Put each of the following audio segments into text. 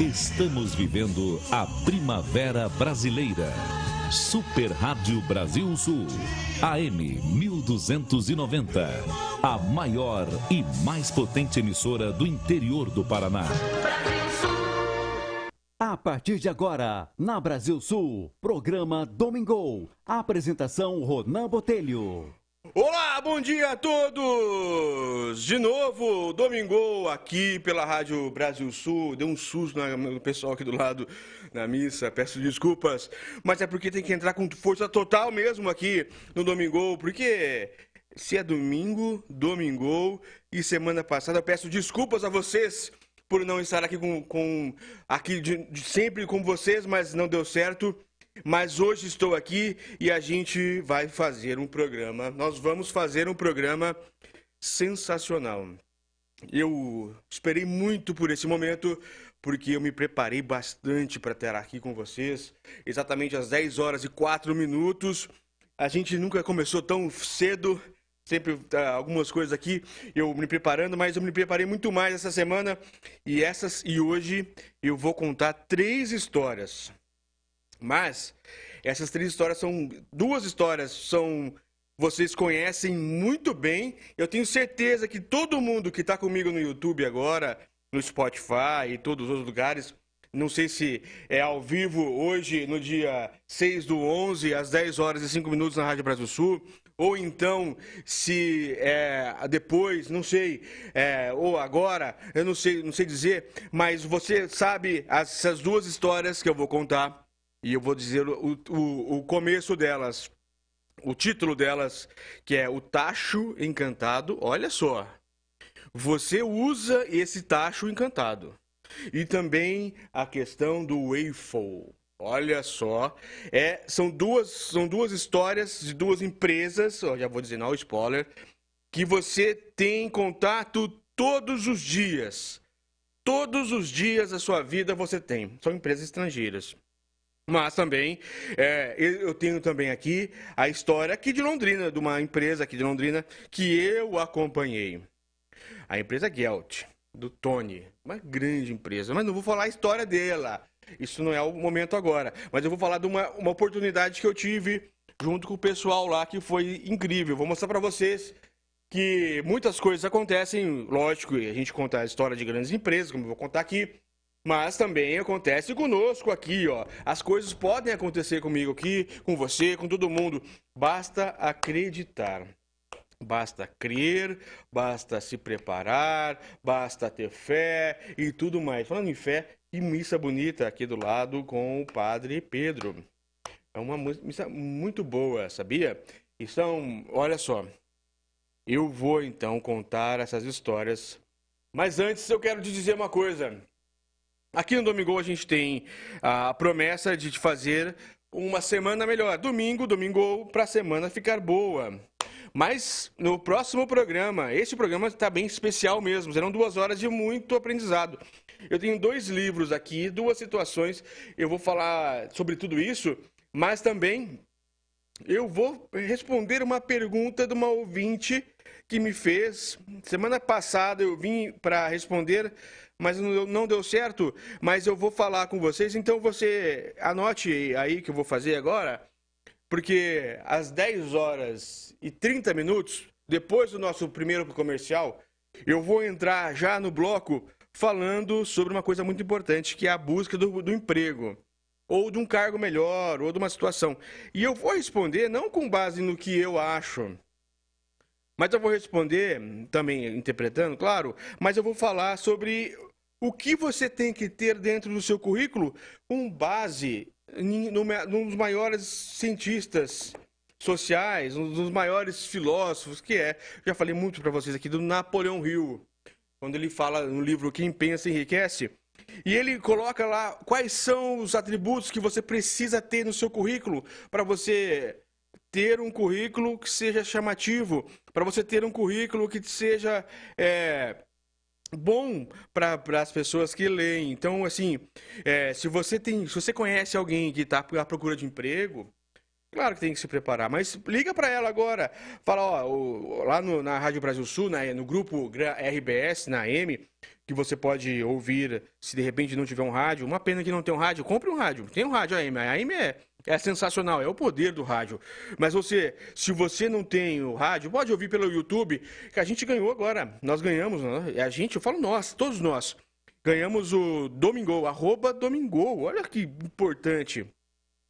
Estamos vivendo a primavera brasileira. Super Rádio Brasil Sul, AM 1290. A maior e mais potente emissora do interior do Paraná. A partir de agora, na Brasil Sul, programa Domingol. Apresentação Ronan Botelho. Olá, bom dia a todos! De novo, Domingol aqui pela Rádio Brasil Sul. Deu um susto no pessoal aqui do lado na missa, peço desculpas. Mas é porque tem que entrar com força total mesmo aqui no Domingol, porque se é domingo, Domingol. E semana passada eu peço desculpas a vocês por não estar aqui aqui sempre com vocês, mas não deu certo. Mas hoje estou aqui e a gente vai fazer um programa. Nós vamos fazer um programa sensacional. Eu esperei muito por esse momento, porque eu me preparei bastante para estar aqui com vocês. Exatamente às 10 horas e 4 minutos. A gente nunca começou tão cedo. Sempre algumas coisas aqui eu me preparando, mas eu me preparei muito mais essa semana. E hoje eu vou contar 3 histórias. Mas essas 3 histórias são 2 histórias, vocês conhecem muito bem. Eu tenho certeza que todo mundo que está comigo no YouTube agora, no Spotify e todos os outros lugares, não sei se é ao vivo hoje, no dia 6/11, às 10 horas e 5 minutos na Rádio Brasil Sul, ou então se é depois, não sei, ou agora, eu não sei dizer, mas você sabe essas 2 histórias que eu vou contar. E eu vou dizer o começo delas, o título delas, que é o tacho encantado. Olha só, você usa esse tacho encantado. E também a questão do waffle. Olha só, são duas histórias de 2 empresas, já vou dizer não, spoiler, que você tem contato todos os dias. Todos os dias da sua vida você tem. São empresas estrangeiras. Mas também, eu tenho também aqui a história aqui de Londrina, de uma empresa aqui de Londrina, que eu acompanhei. A empresa Gelt, do Tony, uma grande empresa, mas não vou falar a história dela. Isso não é o momento agora. Mas eu vou falar de uma oportunidade que eu tive junto com o pessoal lá, que foi incrível. Vou mostrar para vocês que muitas coisas acontecem, lógico, a gente conta a história de grandes empresas, como eu vou contar aqui. Mas também acontece conosco aqui, ó. As coisas podem acontecer comigo aqui, com você, com todo mundo. Basta acreditar. Basta crer, basta se preparar, basta ter fé e tudo mais. Falando em fé, que missa bonita aqui do lado com o Padre Pedro. É uma missa muito boa, sabia? E olha só, eu vou então contar essas histórias. Mas antes eu quero te dizer uma coisa. Aqui no Domingol a gente tem a promessa de fazer uma semana melhor. Domingol, para a semana ficar boa. Mas no próximo programa, esse programa está bem especial mesmo. Serão 2 horas de muito aprendizado. Eu tenho 2 livros aqui, 2 situações. Eu vou falar sobre tudo isso, mas também eu vou responder uma pergunta de uma ouvinte que me fez. Semana passada eu vim para responder, mas não deu certo, mas eu vou falar com vocês, então você anote aí que eu vou fazer agora, porque às 10 horas e 30 minutos, depois do nosso primeiro comercial, eu vou entrar já no bloco falando sobre uma coisa muito importante, que é a busca do emprego, ou de um cargo melhor, ou de uma situação. E eu vou responder não com base no que eu acho, mas eu vou responder, também interpretando, claro, mas eu vou falar sobre o que você tem que ter dentro do seu currículo com base num dos maiores cientistas sociais, um dos maiores filósofos, já falei muito para vocês aqui, do Napoleão Hill, quando ele fala no livro Quem Pensa Enriquece, e ele coloca lá quais são os atributos que você precisa ter no seu currículo para você ter um currículo que seja chamativo, para você ter um currículo que seja bom para as pessoas que leem. Então, assim, se você conhece alguém que está à procura de emprego, Claro que tem que se preparar, mas liga para ela agora. Fala, ó, lá na Rádio Brasil Sul, no grupo RBS, na AM, que você pode ouvir se de repente não tiver um rádio. Uma pena que não tem um rádio, compre um rádio. Tem um rádio AM. A AM é sensacional, é o poder do rádio. Mas se você não tem o rádio, pode ouvir pelo YouTube, que a gente ganhou agora. Nós ganhamos, né? Eu falo nós, todos nós. Ganhamos o Domingol, @Domingol. Olha que importante.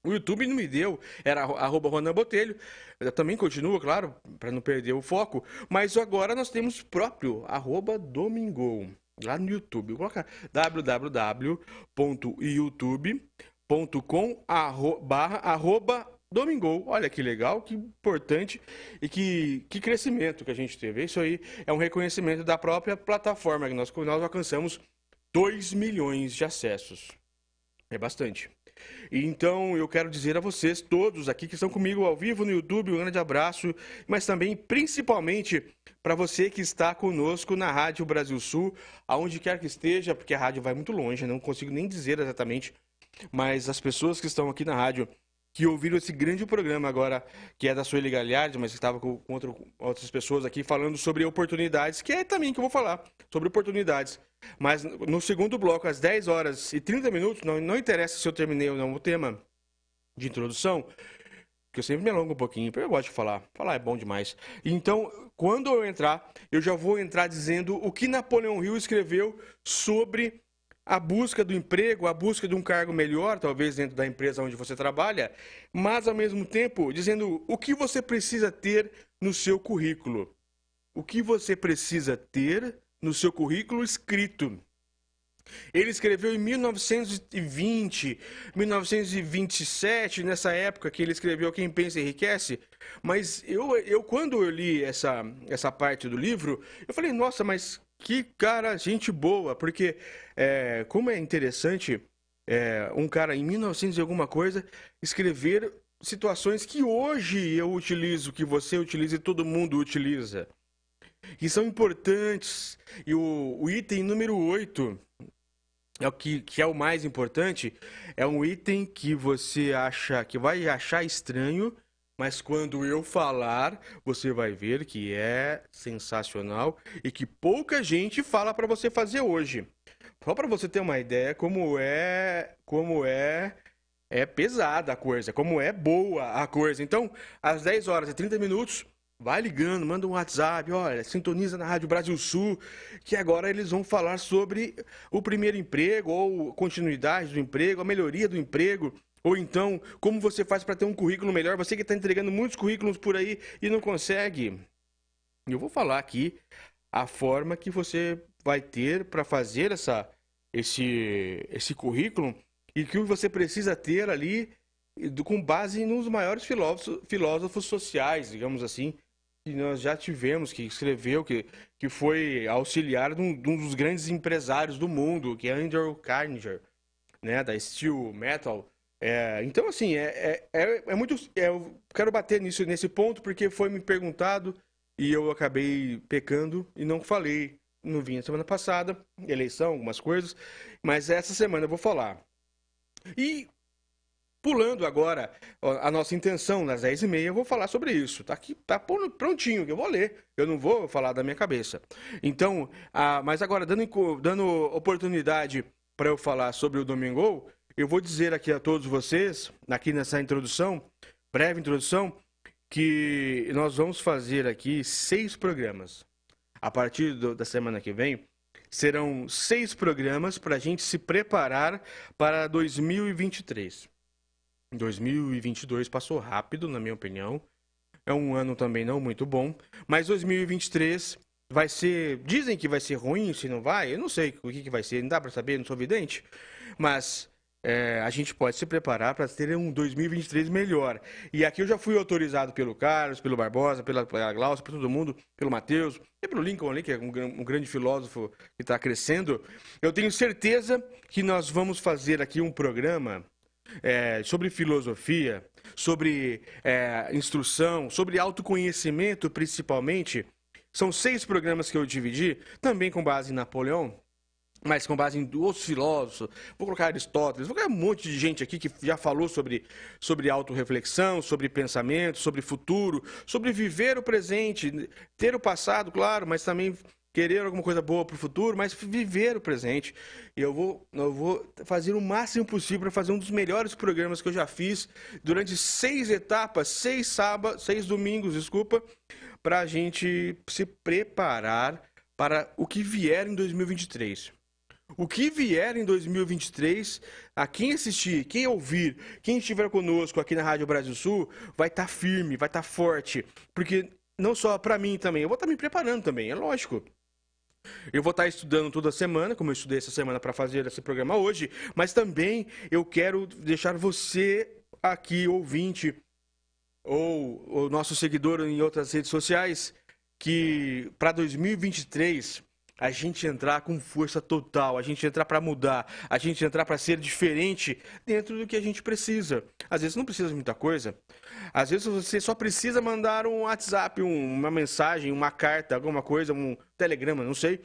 O YouTube não me deu, era @Ronan Botelho. Eu também continua, claro, para não perder o foco. Mas agora nós temos próprio @Domingol, lá no YouTube. Coloca www.youtube.com/Domingol. Olha que legal, que importante e que crescimento que a gente teve. Isso aí é um reconhecimento da própria plataforma, que nós alcançamos 2 milhões de acessos. É bastante. Então, eu quero dizer a vocês, todos aqui que estão comigo ao vivo no YouTube, um grande abraço, mas também, principalmente, para você que está conosco na Rádio Brasil Sul, aonde quer que esteja, porque a rádio vai muito longe, não consigo nem dizer exatamente, mas as pessoas que estão aqui na rádio, que ouviram esse grande programa agora, que é da Sueli Galhardi, mas que estava com outras pessoas aqui falando sobre oportunidades, que é também que eu vou falar, sobre oportunidades. Mas no segundo bloco, às 10 horas e 30 minutos, não interessa se eu terminei ou não o tema de introdução, que eu sempre me alongo um pouquinho, porque eu gosto de falar. Falar é bom demais. Então, quando eu entrar, eu já vou entrar dizendo o que Napoleão Hill escreveu sobre a busca do emprego, a busca de um cargo melhor, talvez dentro da empresa onde você trabalha, mas ao mesmo tempo dizendo o que você precisa ter no seu currículo. O que você precisa ter no seu currículo escrito. Ele escreveu em 1920, 1927, nessa época que ele escreveu Quem Pensa Enriquece, mas eu quando eu li essa parte do livro, eu falei, nossa, mas que cara, gente boa, porque como é interessante um cara em 1900 e alguma coisa escrever situações que hoje eu utilizo, que você utiliza e todo mundo utiliza, que são importantes. E o item número 8 é o que é o mais importante, é um item que você vai achar estranho, mas quando eu falar, você vai ver que é sensacional e que pouca gente fala para você fazer hoje. Só para você ter uma ideia como é pesada a coisa, como é boa a coisa. Então, às 10 horas e 30 minutos, vai ligando, manda um WhatsApp, olha, sintoniza na Rádio Brasil Sul, que agora eles vão falar sobre o primeiro emprego, ou continuidade do emprego, a melhoria do emprego, ou então, como você faz para ter um currículo melhor, você que está entregando muitos currículos por aí e não consegue. Eu vou falar aqui a forma que você vai ter para fazer esse currículo e que você precisa ter ali com base nos maiores filósofos sociais, digamos assim, que nós já tivemos, que escreveu, que foi auxiliar de um dos grandes empresários do mundo, que é Andrew Carnegie, né, da Steel Metal. Então, assim, muito... eu quero bater nesse ponto, porque foi me perguntado e eu acabei pecando e não falei. Não vim na semana passada, eleição, algumas coisas, mas essa semana eu vou falar. E pulando agora a nossa intenção, nas 10h30, eu vou falar sobre isso. Tá aqui, tá prontinho, que eu vou ler. Eu não vou falar da minha cabeça. Então, mas agora, dando oportunidade para eu falar sobre o Domingol, eu vou dizer aqui a todos vocês, aqui nessa introdução, breve introdução, que nós vamos fazer aqui 6 programas. A partir da semana que vem, serão 6 programas para a gente se preparar para 2023. 2022 passou rápido, na minha opinião. É um ano também não muito bom. Mas 2023 vai ser... Dizem que vai ser ruim, se não vai. Eu não sei o que vai ser, não dá para saber, não sou vidente. Mas a gente pode se preparar para ter um 2023 melhor. E aqui eu já fui autorizado pelo Carlos, pelo Barbosa, pela Glaucia, por todo mundo, pelo Matheus, e pelo Lincoln ali, que é um grande filósofo que está crescendo. Eu tenho certeza que nós vamos fazer aqui um programa sobre filosofia, sobre instrução, sobre autoconhecimento, principalmente. São 6 programas que eu dividi, também com base em Napoleão, mas com base em outros filósofos, vou colocar Aristóteles, vou colocar um monte de gente aqui que já falou sobre autorreflexão, sobre pensamento, sobre futuro, sobre viver o presente, ter o passado, claro, mas também querer alguma coisa boa para o futuro, mas viver o presente. E eu vou fazer o máximo possível para fazer um dos melhores programas que eu já fiz durante 6 etapas, 6 domingos, desculpa, para a gente se preparar para o que vier em 2023. O que vier em 2023, a quem assistir, quem ouvir, quem estiver conosco aqui na Rádio Brasil Sul, vai estar firme, vai estar forte. Porque não só para mim também, eu vou estar me preparando também, é lógico. Eu vou estar estudando toda semana, como eu estudei essa semana para fazer esse programa hoje, mas também eu quero deixar você aqui, ouvinte, ou o nosso seguidor em outras redes sociais, que para 2023... a gente entrar com força total, a gente entrar para mudar, a gente entrar para ser diferente dentro do que a gente precisa. Às vezes não precisa de muita coisa. Às vezes você só precisa mandar um WhatsApp, uma mensagem, uma carta, alguma coisa, um telegrama, não sei,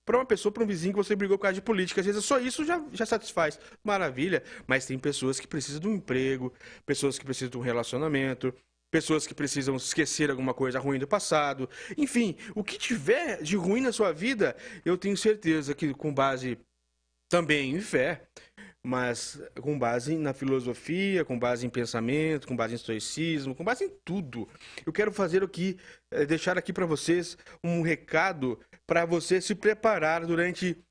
para uma pessoa, para um vizinho que você brigou por causa de política. Às vezes só isso já satisfaz. Maravilha. Mas tem pessoas que precisam de um emprego, pessoas que precisam de um relacionamento, pessoas que precisam esquecer alguma coisa ruim do passado. Enfim, o que tiver de ruim na sua vida, eu tenho certeza que com base também em fé, mas com base na filosofia, com base em pensamento, com base em estoicismo, com base em tudo. Eu quero fazer deixar aqui para vocês um recado para você se preparar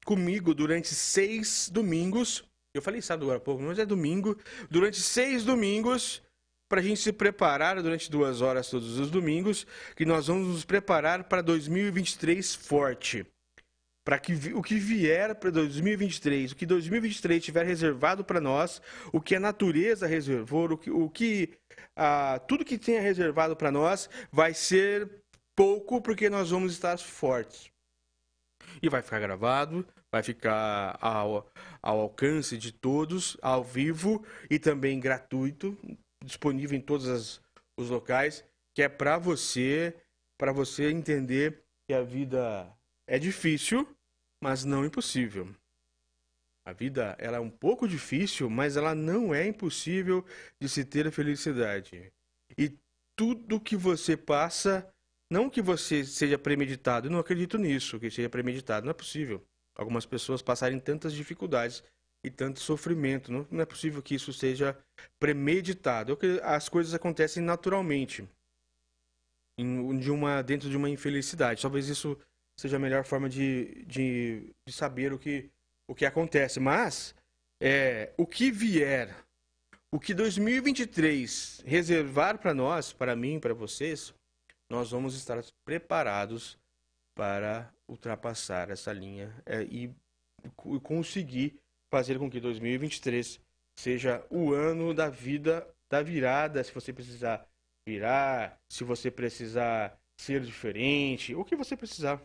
comigo durante 6 domingos. Eu falei sábado agora há pouco, mas é domingo. Durante 6 domingos, para a gente se preparar durante 2 horas todos os domingos, que nós vamos nos preparar para 2023 forte. Para que o que vier para 2023, o que 2023 tiver reservado para nós, o que a natureza reservou, tudo que tenha reservado para nós vai ser pouco, porque nós vamos estar fortes. E vai ficar gravado, vai ficar ao alcance de todos, ao vivo e também gratuito, disponível em todos os locais, que é para você entender que a vida é difícil, mas não impossível. A vida ela é um pouco difícil, mas ela não é impossível de se ter a felicidade. E tudo que você passa, não que você seja premeditado, eu não acredito nisso, que seja premeditado, não é possível. Algumas pessoas passarem tantas dificuldades e tanto sofrimento, não é possível que isso seja premeditado. As coisas acontecem naturalmente, dentro de uma infelicidade. Talvez isso seja a melhor forma de saber o que acontece. Mas, o que vier, o que 2023 reservar para nós, para mim, para vocês, nós vamos estar preparados para ultrapassar essa linha e conseguir fazer com que 2023 seja o ano da vida, da virada, se você precisar virar, se você precisar ser diferente, o que você precisar.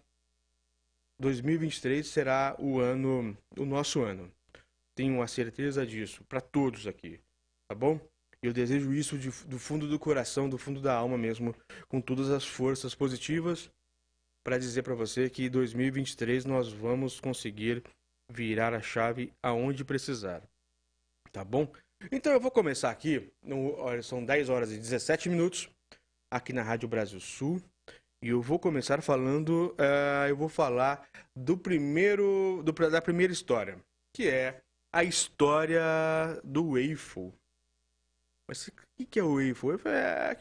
2023 será o nosso ano. Tenho a certeza disso, para todos aqui, tá bom? Eu desejo isso do fundo do coração, do fundo da alma mesmo, com todas as forças positivas, para dizer para você que em 2023 nós vamos conseguir virar a chave aonde precisar, tá bom? Então eu vou começar aqui, são 10 horas e 17 minutos, aqui na Rádio Brasil Sul, e eu vou começar falando, eu vou falar da primeira história, que é a história do Eiffel. Mas o que é o Eiffel? O Eiffel é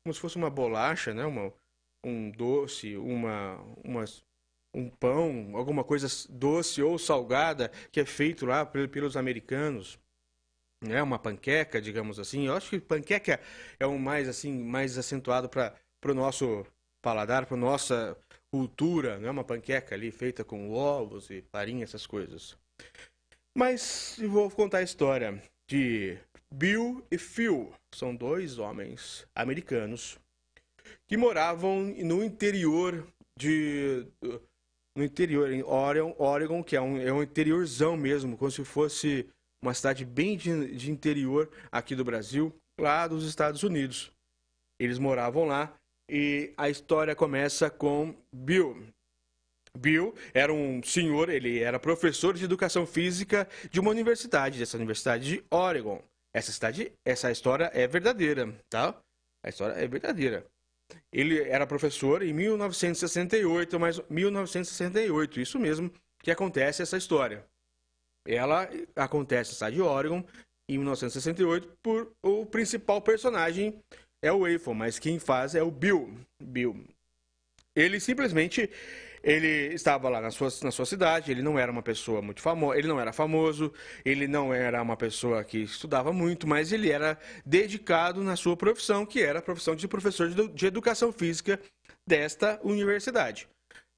como se fosse uma bolacha, né? Um doce, um pão, alguma coisa doce ou salgada que é feito lá pelos americanos, né? Uma panqueca, digamos assim. Eu acho que panqueca é o mais acentuado para o nosso paladar, para nossa cultura, né? Uma panqueca ali feita com ovos e farinha, essas coisas. Mas eu vou contar a história de Bill e Phil. São 2 homens americanos que moravam no interior em Oregon, que é um interiorzão mesmo, como se fosse uma cidade bem de interior aqui do Brasil, lá dos Estados Unidos. Eles moravam lá e a história começa com Bill. Bill era um senhor, ele era professor de educação física de uma universidade, dessa universidade de Oregon. Essa história é verdadeira, tá? A história é verdadeira. Ele era professor em 1968, mas 1968, isso mesmo que acontece essa história. Ela acontece na cidade de Oregon em 1968 por o principal personagem é o Eiffel, mas quem faz é o Bill. Ele simplesmente ele estava lá na sua cidade, ele não era uma pessoa muito famosa, ele não era famoso, ele não era uma pessoa que estudava muito, mas ele era dedicado na sua profissão, que era a profissão de professor de educação física desta universidade.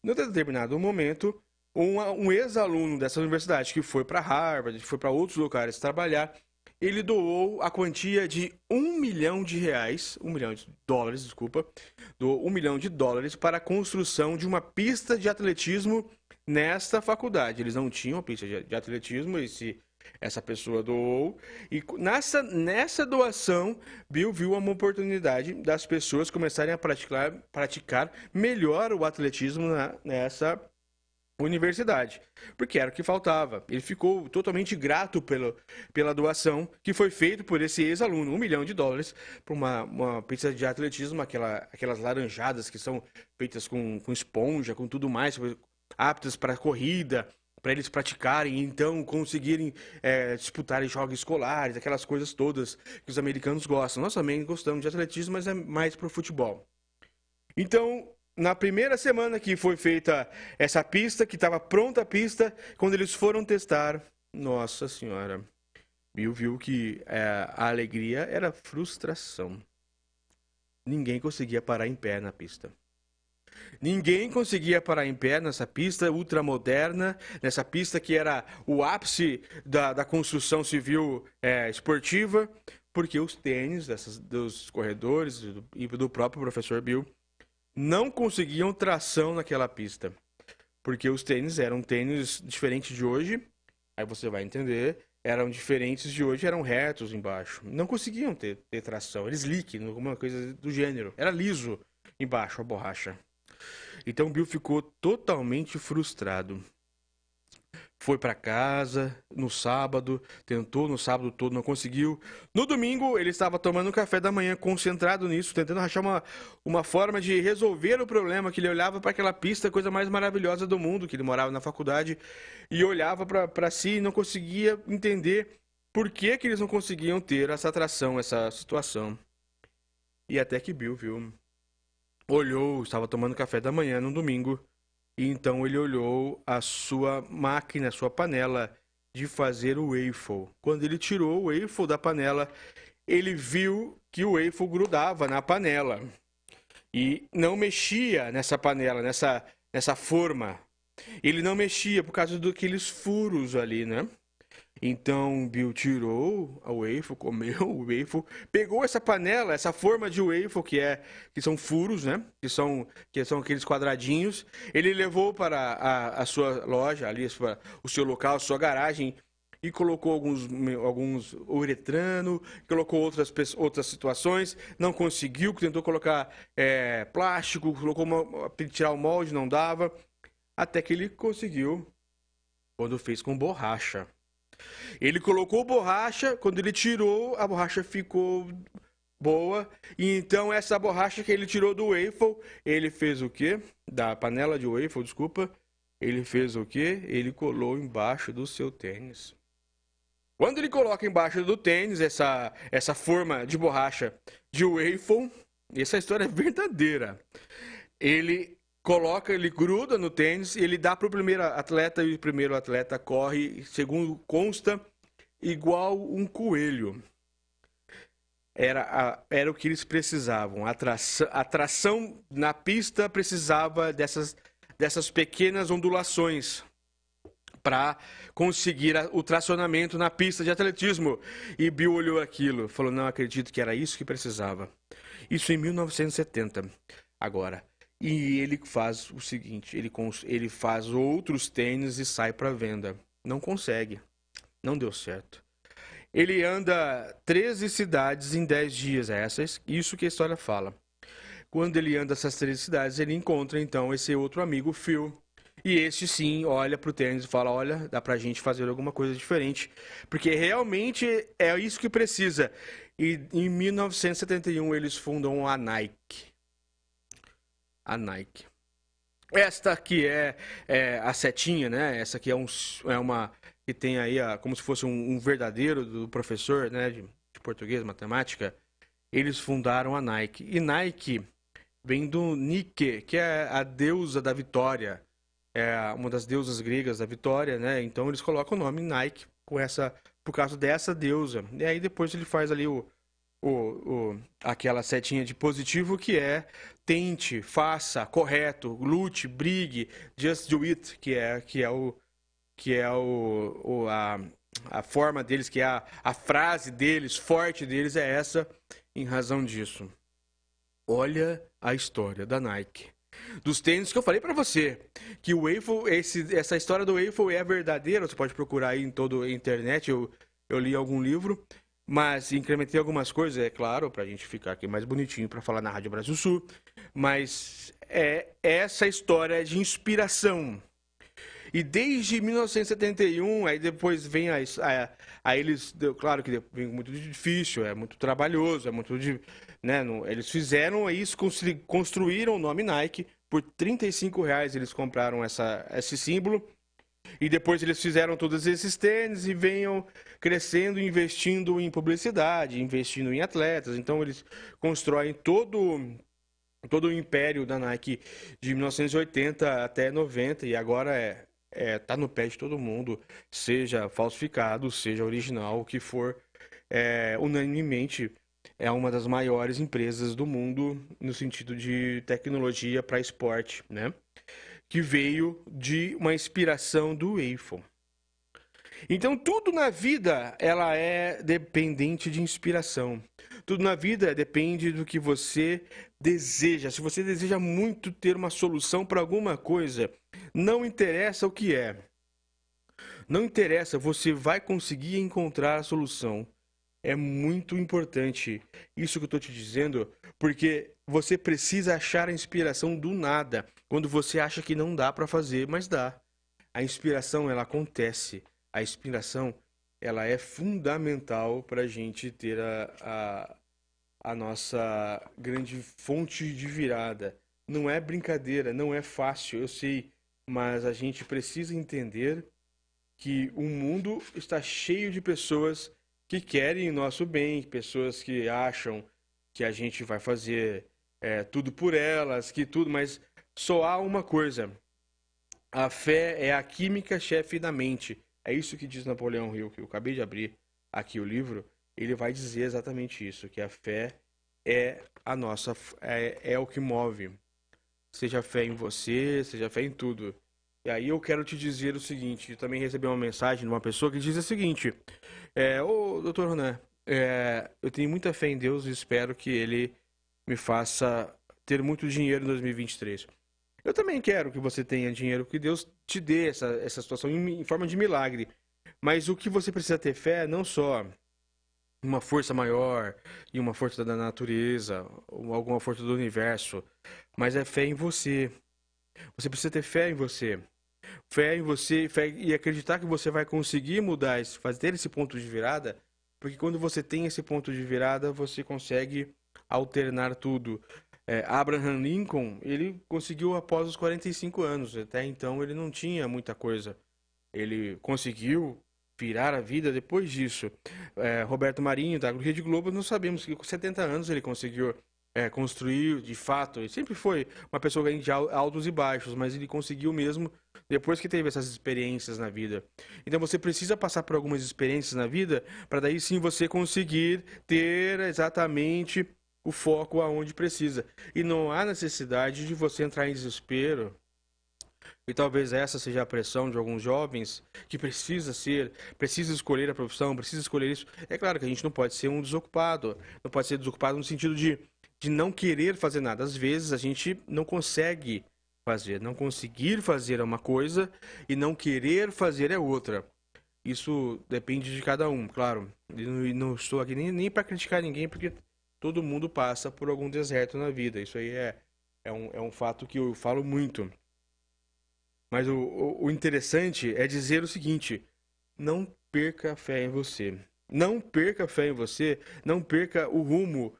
Num determinado momento, um ex-aluno dessa universidade que foi para Harvard, foi para outros locais trabalhar, ele doou a quantia de $1 milhão, doou $1 milhão para a construção de uma pista de atletismo nesta faculdade. Eles não tinham pista de atletismo, essa pessoa doou. E nessa doação, Bill viu uma oportunidade das pessoas começarem a praticar melhor o atletismo nessa universidade, porque era o que faltava. Ele ficou totalmente grato pela doação que foi feita por esse ex-aluno, $1 milhão para uma pista de atletismo, aquelas laranjadas que são feitas com esponja, com tudo mais, aptas para corrida, para eles praticarem e então conseguirem disputarem jogos escolares, aquelas coisas todas que os americanos gostam. Nós também gostamos de atletismo, mas é mais para o futebol. Então, na primeira semana que foi feita essa pista, que estava pronta a pista, quando eles foram testar, nossa senhora, Bill viu que a alegria era frustração. Ninguém conseguia parar em pé na pista. Ninguém conseguia parar em pé nessa pista ultramoderna, nessa pista que era o ápice da construção civil esportiva, porque os tênis dos corredores e do próprio professor Bill não conseguiam tração naquela pista, porque os tênis eram tênis diferentes de hoje, aí você vai entender, eram diferentes de hoje, eram retos embaixo, não conseguiam ter tração, era slick, alguma coisa do gênero, era liso embaixo a borracha. Então Bill ficou totalmente frustrado. Foi para casa no sábado, tentou no sábado todo, não conseguiu. No domingo, ele estava tomando café da manhã, concentrado nisso, tentando achar uma forma de resolver o problema, que ele olhava para aquela pista, coisa mais maravilhosa do mundo, que ele morava na faculdade, e olhava para si e não conseguia entender por que eles não conseguiam ter essa atração, essa situação. E até que Bill olhou, estava tomando café da manhã no domingo, e então ele olhou a sua máquina, a sua panela de fazer o waffle. Quando ele tirou o waffle da panela, ele viu que o waffle grudava na panela e não mexia nessa panela, nessa forma. Ele não mexia por causa daqueles furos ali, né? Então Bill tirou o waffle, comeu o waffle, pegou essa panela, essa forma de waffle que são furos, né? Que são aqueles quadradinhos. Ele levou para a sua loja, ali, o seu local, a sua garagem, e colocou alguns uretrano, colocou outras situações, não conseguiu, tentou colocar plástico, tirar o molde, não dava, até que ele conseguiu, quando fez com borracha. Ele colocou borracha, quando ele tirou, a borracha ficou boa. E então essa borracha que ele tirou do waffle, ele fez o quê? Da panela de waffle, desculpa. Ele fez o quê? Ele colou embaixo do seu tênis. Quando ele coloca embaixo do tênis essa forma de borracha de waffle, essa história é verdadeira. Ele gruda no tênis, ele dá para o primeiro atleta e o primeiro atleta corre, segundo consta, igual um coelho. Era o que eles precisavam. A tração na pista precisava dessas pequenas ondulações para conseguir o tracionamento na pista de atletismo. E Bill olhou aquilo, falou, não acredito que era isso que precisava. Isso em 1970. Agora... E ele faz o seguinte, ele faz outros tênis e sai para venda. Não consegue. Não deu certo. Ele anda 13 cidades em 10 dias. Isso que a história fala. Quando ele anda essas 13 cidades, ele encontra então esse outro amigo, Phil. E este sim olha para o tênis e fala, olha, dá pra gente fazer alguma coisa diferente, porque realmente é isso que precisa. E em 1971 eles fundam a Nike. A Nike. Esta aqui é a setinha, né? Essa aqui é uma que tem aí como se fosse um verdadeiro do professor, né? De português, matemática. Eles fundaram a Nike. E Nike vem do Nike, que é a deusa da vitória. É uma das deusas gregas da vitória, né? Então eles colocam o nome Nike por causa dessa deusa. E aí depois ele faz ali aquela setinha de positivo que é tente, faça, correto, lute, brigue, just do it, a forma deles, que é a frase deles, forte deles é essa, em razão disso. Olha a história da Nike. Dos tênis que eu falei pra você, que o Eiffel, essa história do Eiffel é verdadeira, você pode procurar aí em toda a internet, eu li algum livro, mas incrementei algumas coisas, é claro, pra gente ficar aqui mais bonitinho pra falar na Rádio Brasil Sul, mas essa história de inspiração. E desde 1971, aí depois vem aí eles, claro que vem muito difícil, é muito trabalhoso, é muito, né, eles fizeram isso, construíram o nome Nike, por R$35 eles compraram esse símbolo, e depois eles fizeram todos esses tênis e venham crescendo, investindo em publicidade, investindo em atletas, então eles constroem todo o império da Nike de 1980 até 90, e agora tá no pé de todo mundo, seja falsificado, seja original, o que for, unanimemente é uma das maiores empresas do mundo no sentido de tecnologia para esporte, né? Que veio de uma inspiração do Eiffel. Então tudo na vida ela é dependente de inspiração. Tudo na vida depende do que você deseja. Se você deseja muito ter uma solução para alguma coisa, não interessa o que é. Não interessa, você vai conseguir encontrar a solução. É muito importante isso que eu estou te dizendo, porque você precisa achar a inspiração do nada, quando você acha que não dá para fazer, mas dá. A inspiração, ela acontece. A inspiração, ela é fundamental para a gente ter a nossa grande fonte de virada. Não é brincadeira, não é fácil, eu sei, mas a gente precisa entender que o mundo está cheio de pessoas que querem o nosso bem, pessoas que acham que a gente vai fazer tudo por elas, mas só há uma coisa: a fé é a química chefe da mente. É isso que diz Napoleão Hill, que eu acabei de abrir aqui o livro. Ele vai dizer exatamente isso, que a fé é o que move. Seja fé em você, seja fé em tudo. E aí eu quero te dizer o seguinte, eu também recebi uma mensagem de uma pessoa que diz o seguinte: ô doutor Ronan, eu tenho muita fé em Deus e espero que Ele me faça ter muito dinheiro em 2023. Eu também quero que você tenha dinheiro, que Deus te dê essa situação em forma de milagre. Mas o que você precisa ter fé é não só uma força maior e uma força da natureza, ou alguma força do universo, mas é fé em você. Você precisa ter fé em você. Fé em você, fé e acreditar que você vai conseguir mudar, fazer esse ponto de virada, porque quando você tem esse ponto de virada, você consegue alternar tudo. Abraham Lincoln, ele conseguiu após os 45 anos, até então ele não tinha muita coisa. Ele conseguiu virar a vida depois disso. Roberto Marinho, da Rede Globo, nós sabemos que com 70 anos ele conseguiu construir, de fato. Ele sempre foi uma pessoa de altos e baixos, mas ele conseguiu mesmo depois que teve essas experiências na vida. Então você precisa passar por algumas experiências na vida para daí sim você conseguir ter exatamente o foco aonde precisa. E não há necessidade de você entrar em desespero. E talvez essa seja a pressão de alguns jovens que precisa escolher a profissão, precisa escolher isso. É claro que a gente não pode ser um desocupado, não pode ser desocupado no sentido de não querer fazer nada. Às vezes a gente não consegue fazer, não conseguir fazer é uma coisa e não querer fazer é outra. Isso depende de cada um, claro. E não estou aqui nem para criticar ninguém, porque todo mundo passa por algum deserto na vida. Isso aí é um fato que eu falo muito. Mas o interessante é dizer o seguinte: não perca a fé em você. Não perca a fé em você, não perca o rumo.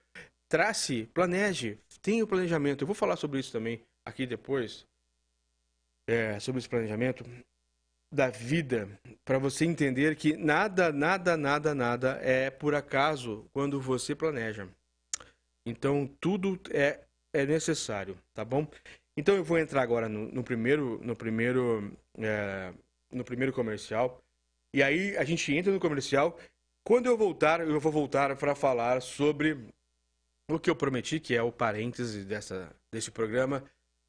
Trace, planeje, tenha o planejamento. Eu vou falar sobre isso também aqui depois, sobre esse planejamento da vida, para você entender que nada é por acaso quando você planeja. Então, tudo é necessário, tá bom? Então, eu vou entrar agora no primeiro comercial. E aí, a gente entra no comercial. Quando eu vou voltar para falar sobre o que eu prometi, que é o parêntese desse programa.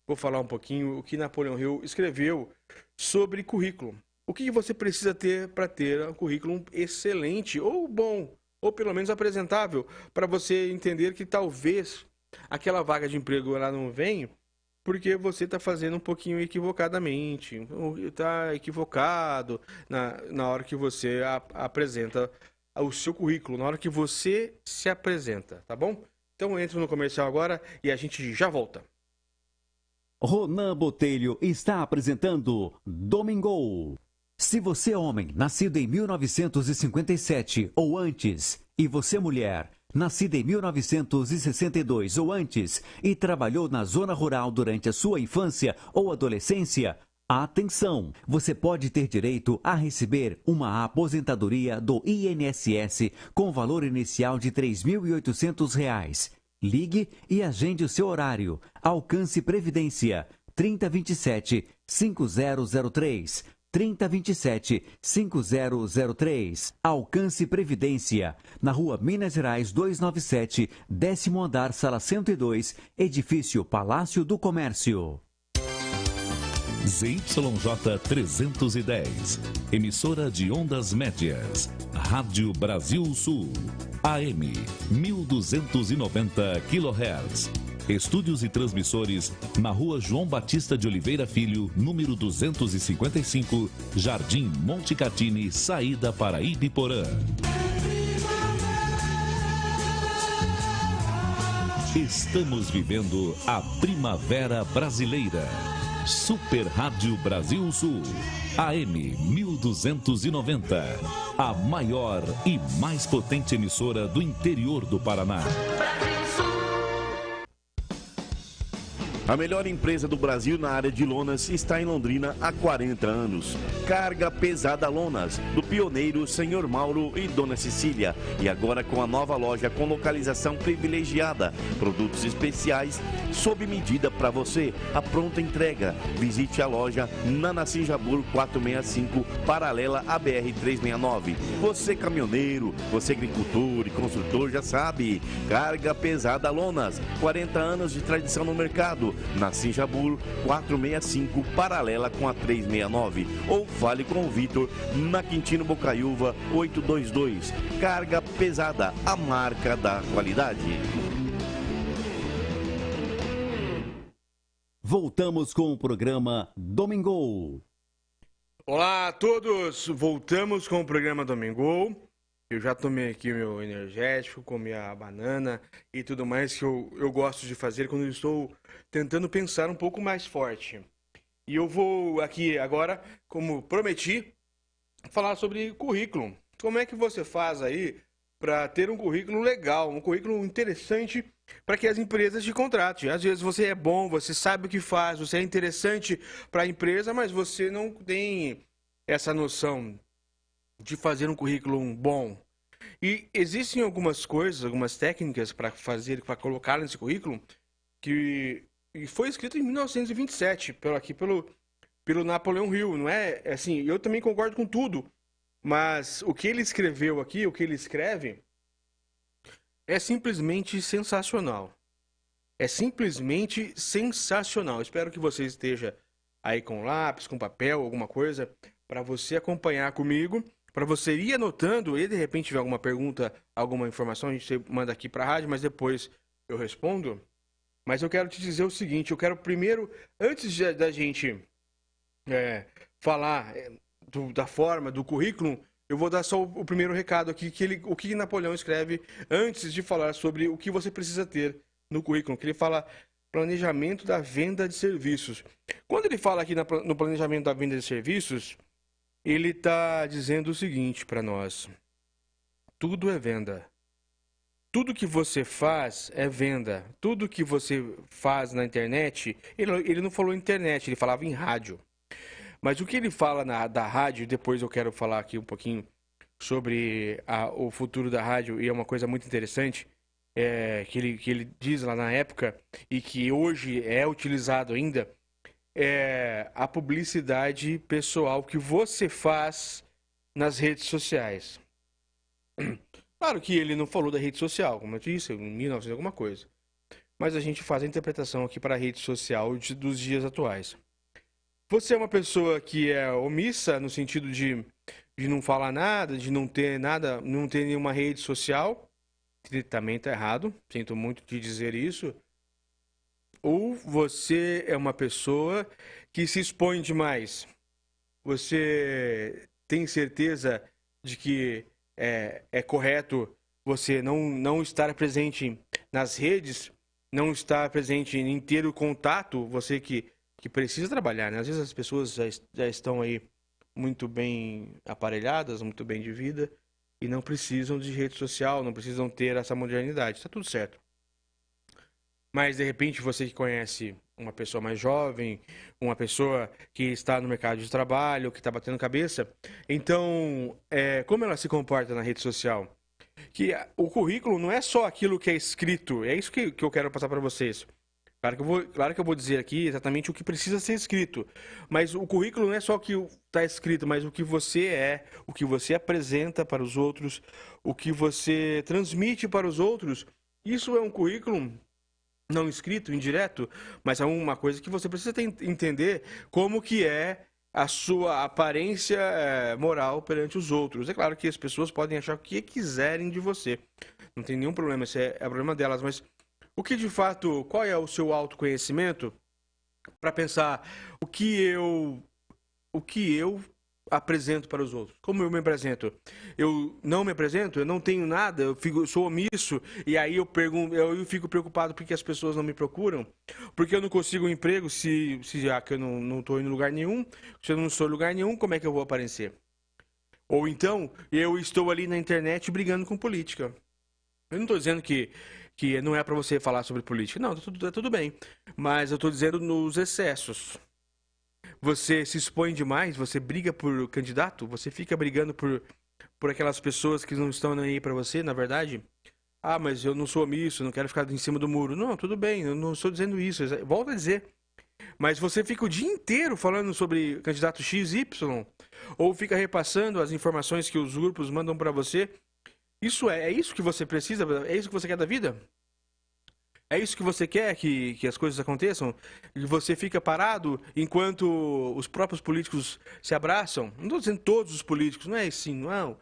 Vou falar um pouquinho o que Napoleão Hill escreveu sobre currículo. O que você precisa ter para ter um currículo excelente, ou bom, ou pelo menos apresentável, para você entender que talvez aquela vaga de emprego ela não vem porque você está fazendo um pouquinho equivocadamente, está equivocado na hora que você apresenta o seu currículo, na hora que você se apresenta, tá bom? Então eu entro no comercial agora e a gente já volta. Ronan Botelho está apresentando Domingo. Se você é homem, nascido em 1957 ou antes, e você mulher, nascida em 1962 ou antes, e trabalhou na zona rural durante a sua infância ou adolescência, atenção! Você pode ter direito a receber uma aposentadoria do INSS com valor inicial de R$ 3.800. Ligue e agende o seu horário. Alcance Previdência 3027-5003. 3027-5003. Alcance Previdência. Na rua Minas Gerais 297, 10º andar, sala 102, edifício Palácio do Comércio. ZYJ 310, emissora de ondas médias, Rádio Brasil Sul, AM 1290 kHz. Estúdios e transmissores na rua João Batista de Oliveira Filho, número 255, Jardim Monte Catini, saída para Ibiporã. Estamos vivendo a Primavera Brasileira. Super Rádio Brasil Sul, AM 1290, a maior e mais potente emissora do interior do Paraná. A melhor empresa do Brasil na área de lonas está em Londrina há 40 anos. Carga Pesada Lonas, do pioneiro Senhor Mauro e Dona Cecília. E agora com a nova loja com localização privilegiada. Produtos especiais sob medida para você. A pronta entrega. Visite a loja na Nassim Jabur 465, paralela à BR-369. Você caminhoneiro, você agricultor e construtor já sabe. Carga Pesada Lonas, 40 anos de tradição no mercado. Nassim Jabur 465, paralela com a 369. Ou fale com o Vitor na Quintino Bocaiúva 822. Carga Pesada, a marca da qualidade. Voltamos com o programa Domingo. Olá a todos, voltamos com o programa Domingo. Eu já tomei aqui o meu energético, comi a banana e tudo mais que eu gosto de fazer quando eu estou tentando pensar um pouco mais forte. E eu vou aqui agora, como prometi, falar sobre currículo. Como é que você faz aí para ter um currículo legal, um currículo interessante para que as empresas te contratem? Às vezes você é bom, você sabe o que faz, você é interessante para a empresa, mas você não tem essa noção de fazer um currículo bom. E existem algumas coisas, algumas técnicas para fazer, para colocar nesse currículo, que foi escrito em 1927, pelo Napoleão Hill, não é? Assim, eu também concordo com tudo, mas o que ele escreveu aqui, o que ele escreve, é simplesmente sensacional. É simplesmente sensacional. Espero que você esteja aí com lápis, com papel, alguma coisa, para você acompanhar comigo, para você ir anotando e de repente tiver alguma pergunta, alguma informação, a gente manda aqui para a rádio, mas depois eu respondo. Mas eu quero te dizer o seguinte, eu quero primeiro, antes da gente falar da forma, do currículo, eu vou dar só o primeiro recado aqui, o que Napoleão escreve antes de falar sobre o que você precisa ter no currículo, que ele fala planejamento da venda de serviços. Quando ele fala aqui no planejamento da venda de serviços, ele está dizendo o seguinte para nós: tudo é venda. Tudo que você faz é venda. Tudo que você faz na internet, ele não falou internet, ele falava em rádio. Mas o que ele fala da rádio, depois eu quero falar aqui um pouquinho sobre o futuro da rádio, e é uma coisa muito interessante, que ele diz lá na época, e que hoje é utilizado ainda, é a publicidade pessoal que você faz nas redes sociais. Claro que ele não falou da rede social, como eu disse, em 1900 alguma coisa. Mas a gente faz a interpretação aqui para a rede social dos dias atuais. Você é uma pessoa que é omissa no sentido de não falar nada, de não ter nada, não ter nenhuma rede social, que também está errado, sinto muito de dizer isso. Ou você é uma pessoa que se expõe demais. Você tem certeza de que é correto você não estar presente nas redes, não estar presente em ter o contato, você que precisa trabalhar, né? Às vezes as pessoas já estão aí muito bem aparelhadas, muito bem de vida, e não precisam de rede social, não precisam ter essa modernidade, está tudo certo. Mas, de repente, você que conhece uma pessoa mais jovem, uma pessoa que está no mercado de trabalho, que está batendo cabeça, então, como ela se comporta na rede social? Que o currículo não é só aquilo que é escrito, é isso que eu quero passar para vocês. Claro que eu vou dizer aqui exatamente o que precisa ser escrito, mas o currículo não é só o que está escrito, mas o que você é, o que você apresenta para os outros, o que você transmite para os outros. Isso é um currículo não escrito, indireto, mas é uma coisa que você precisa entender como que é a sua aparência moral perante os outros. É claro que as pessoas podem achar o que quiserem de você, não tem nenhum problema, esse é o problema delas, mas o que de fato, qual é o seu autoconhecimento para pensar o que eu apresento para os outros? Como eu me apresento? Eu não me apresento, eu não tenho nada, eu sou omisso, e aí eu fico preocupado porque as pessoas não me procuram, porque eu não consigo um emprego já que eu não estou em lugar nenhum, se eu não estou em lugar nenhum, como é que eu vou aparecer? Ou então, eu estou ali na internet brigando com política. Eu não estou dizendo que não é para você falar sobre política. Não, tá tudo bem. Mas eu estou dizendo nos excessos. Você se expõe demais, você briga por candidato, você fica brigando por aquelas pessoas que não estão nem aí para você, na verdade. Ah, mas eu não sou omisso, não quero ficar em cima do muro. Não, tudo bem, eu não estou dizendo isso. Volto a dizer. Mas você fica o dia inteiro falando sobre candidato XY, ou fica repassando as informações que os grupos mandam para você. Isso é isso que você precisa? É isso que você quer da vida? É isso que você quer que as coisas aconteçam? E você fica parado enquanto os próprios políticos se abraçam? Não estou dizendo todos os políticos, não é assim, não.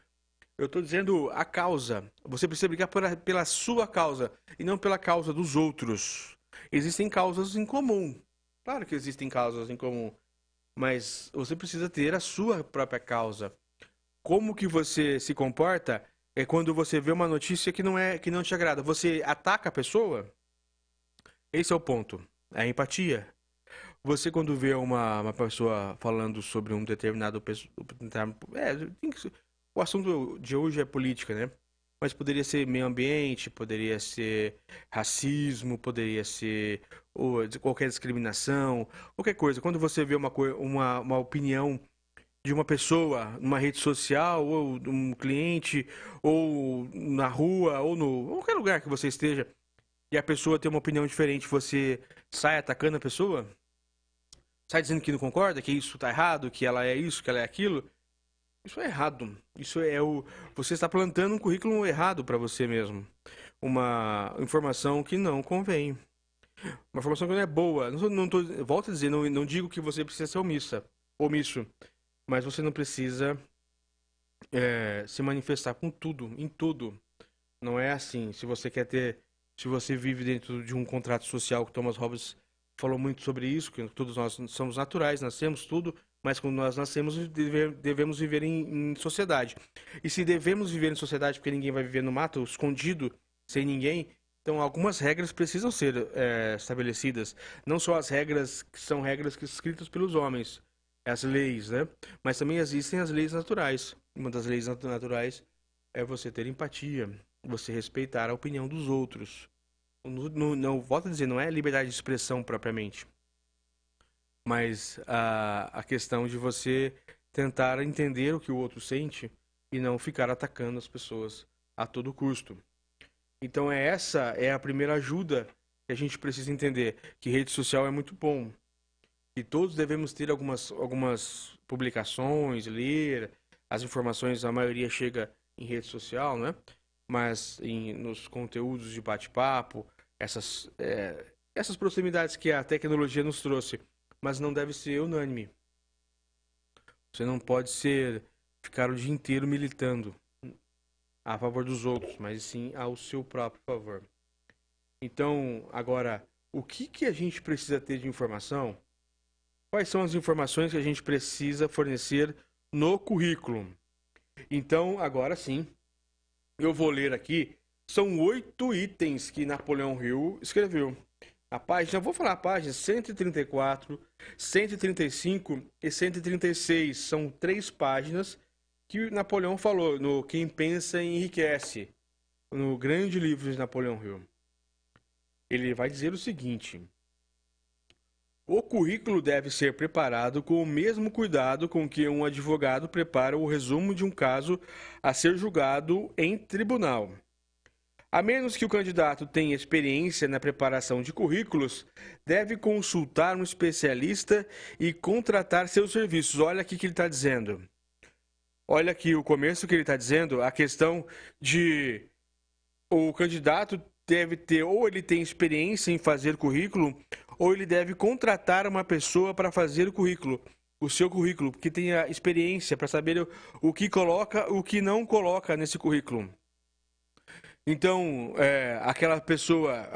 Eu estou dizendo a causa. Você precisa brigar pela sua causa e não pela causa dos outros. Existem causas em comum. Claro que existem causas em comum. Mas você precisa ter a sua própria causa. Como que você se comporta é quando você vê uma notícia que não te agrada. Você ataca a pessoa? Esse é o ponto. É a empatia. Você quando vê uma pessoa falando sobre um determinado... o assunto de hoje é política, né? Mas poderia ser meio ambiente, poderia ser racismo, poderia ser qualquer discriminação, qualquer coisa. Quando você vê uma opinião de uma pessoa numa rede social, ou um cliente, ou na rua, ou no qualquer lugar que você esteja, e a pessoa tem uma opinião diferente, você sai atacando a pessoa? Sai dizendo que não concorda, que isso está errado, que ela é isso, que ela é aquilo? Isso é errado. Você está plantando um currículo errado para você mesmo. Uma informação que não convém. Uma informação que não é boa. Volto a dizer, não digo que você precisa ser omisso. Mas você não precisa se manifestar com tudo, em tudo. Não é assim. Se você vive dentro de um contrato social, que Thomas Hobbes falou muito sobre isso, que todos nós somos naturais, nascemos tudo, mas quando nós nascemos devemos viver em sociedade. E se devemos viver em sociedade porque ninguém vai viver no mato, escondido, sem ninguém, Então, algumas regras precisam ser estabelecidas. Não só as regras que são regras escritas pelos homens, as leis, né? Mas também existem as leis naturais. Uma das leis naturais é você ter empatia, você respeitar a opinião dos outros. Não, volto a dizer, não é liberdade de expressão propriamente, mas a questão de você tentar entender o que o outro sente e não ficar atacando as pessoas a todo custo. Então essa é a primeira ajuda que a gente precisa entender, que rede social é muito bom. E todos devemos ter algumas publicações, ler as informações, a maioria chega em rede social, né? Mas nos conteúdos de bate-papo, essas proximidades que a tecnologia nos trouxe, mas não deve ser unânime. Você não pode ficar o dia inteiro militando a favor dos outros, mas sim ao seu próprio favor. Então, agora, o que a gente precisa ter de informação? Quais são as informações que a gente precisa fornecer no currículo? Então, agora sim, eu vou ler aqui. São 8 itens que Napoleão Hill escreveu. A página, eu vou falar a página 134, 135 e 136. São 3 páginas que Napoleão falou no Quem Pensa Enriquece, no grande livro de Napoleão Hill. Ele vai dizer o seguinte: o currículo deve ser preparado com o mesmo cuidado com que um advogado prepara o resumo de um caso a ser julgado em tribunal. A menos que o candidato tenha experiência na preparação de currículos, deve consultar um especialista e contratar seus serviços. Olha aqui o que ele está dizendo. Olha aqui o começo que ele está dizendo, a questão de o candidato deve ter, ou ele tem experiência em fazer currículo, ou ele deve contratar uma pessoa para fazer o currículo, o seu currículo, que tenha experiência para saber o que coloca, o que não coloca nesse currículo. Então, aquela pessoa,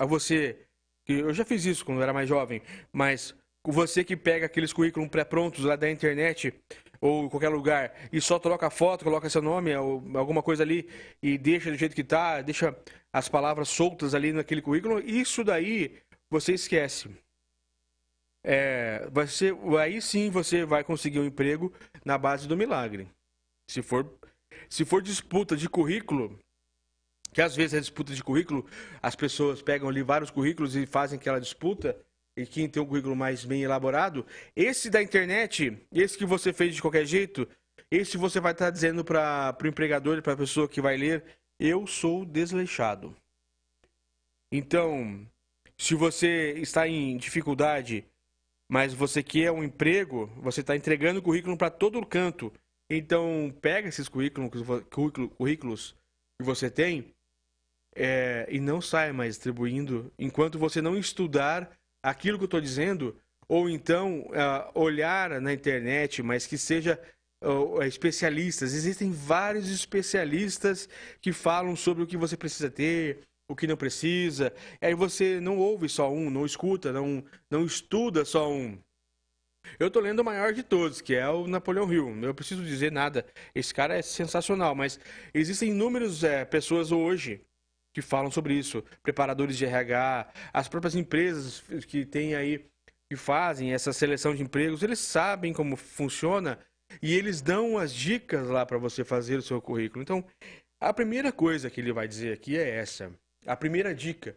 eu já fiz isso quando eu era mais jovem, mas você que pega aqueles currículos pré-prontos lá da internet ou qualquer lugar e só troca a foto, coloca seu nome ou alguma coisa ali e deixa do jeito que tá, deixa as palavras soltas ali naquele currículo, isso daí você esquece. Aí sim você vai conseguir um emprego na base do milagre. Se for disputa de currículo, que às vezes é disputa de currículo, as pessoas pegam ali vários currículos e fazem aquela disputa, e quem tem um currículo mais bem elaborado, esse da internet, esse que você fez de qualquer jeito, esse você vai estar dizendo para o empregador, para a pessoa que vai ler, eu sou desleixado. Então, se você está em dificuldade, mas você quer um emprego, você está entregando currículo para todo canto, então pega esses currículos que você tem, e não saia mais distribuindo enquanto você não estudar aquilo que eu estou dizendo, ou então olhar na internet, mas que seja especialistas. Existem vários especialistas que falam sobre o que você precisa ter, o que não precisa. Aí você não ouve só um, não escuta, não estuda só um. Eu estou lendo o maior de todos, que é o Napoleão Hill. Não preciso dizer nada, esse cara é sensacional, mas existem inúmeras pessoas hoje que falam sobre isso, preparadores de RH, as próprias empresas que tem aí, que fazem essa seleção de empregos, eles sabem como funciona e eles dão as dicas lá para você fazer o seu currículo. Então, a primeira coisa que ele vai dizer aqui é essa. A primeira dica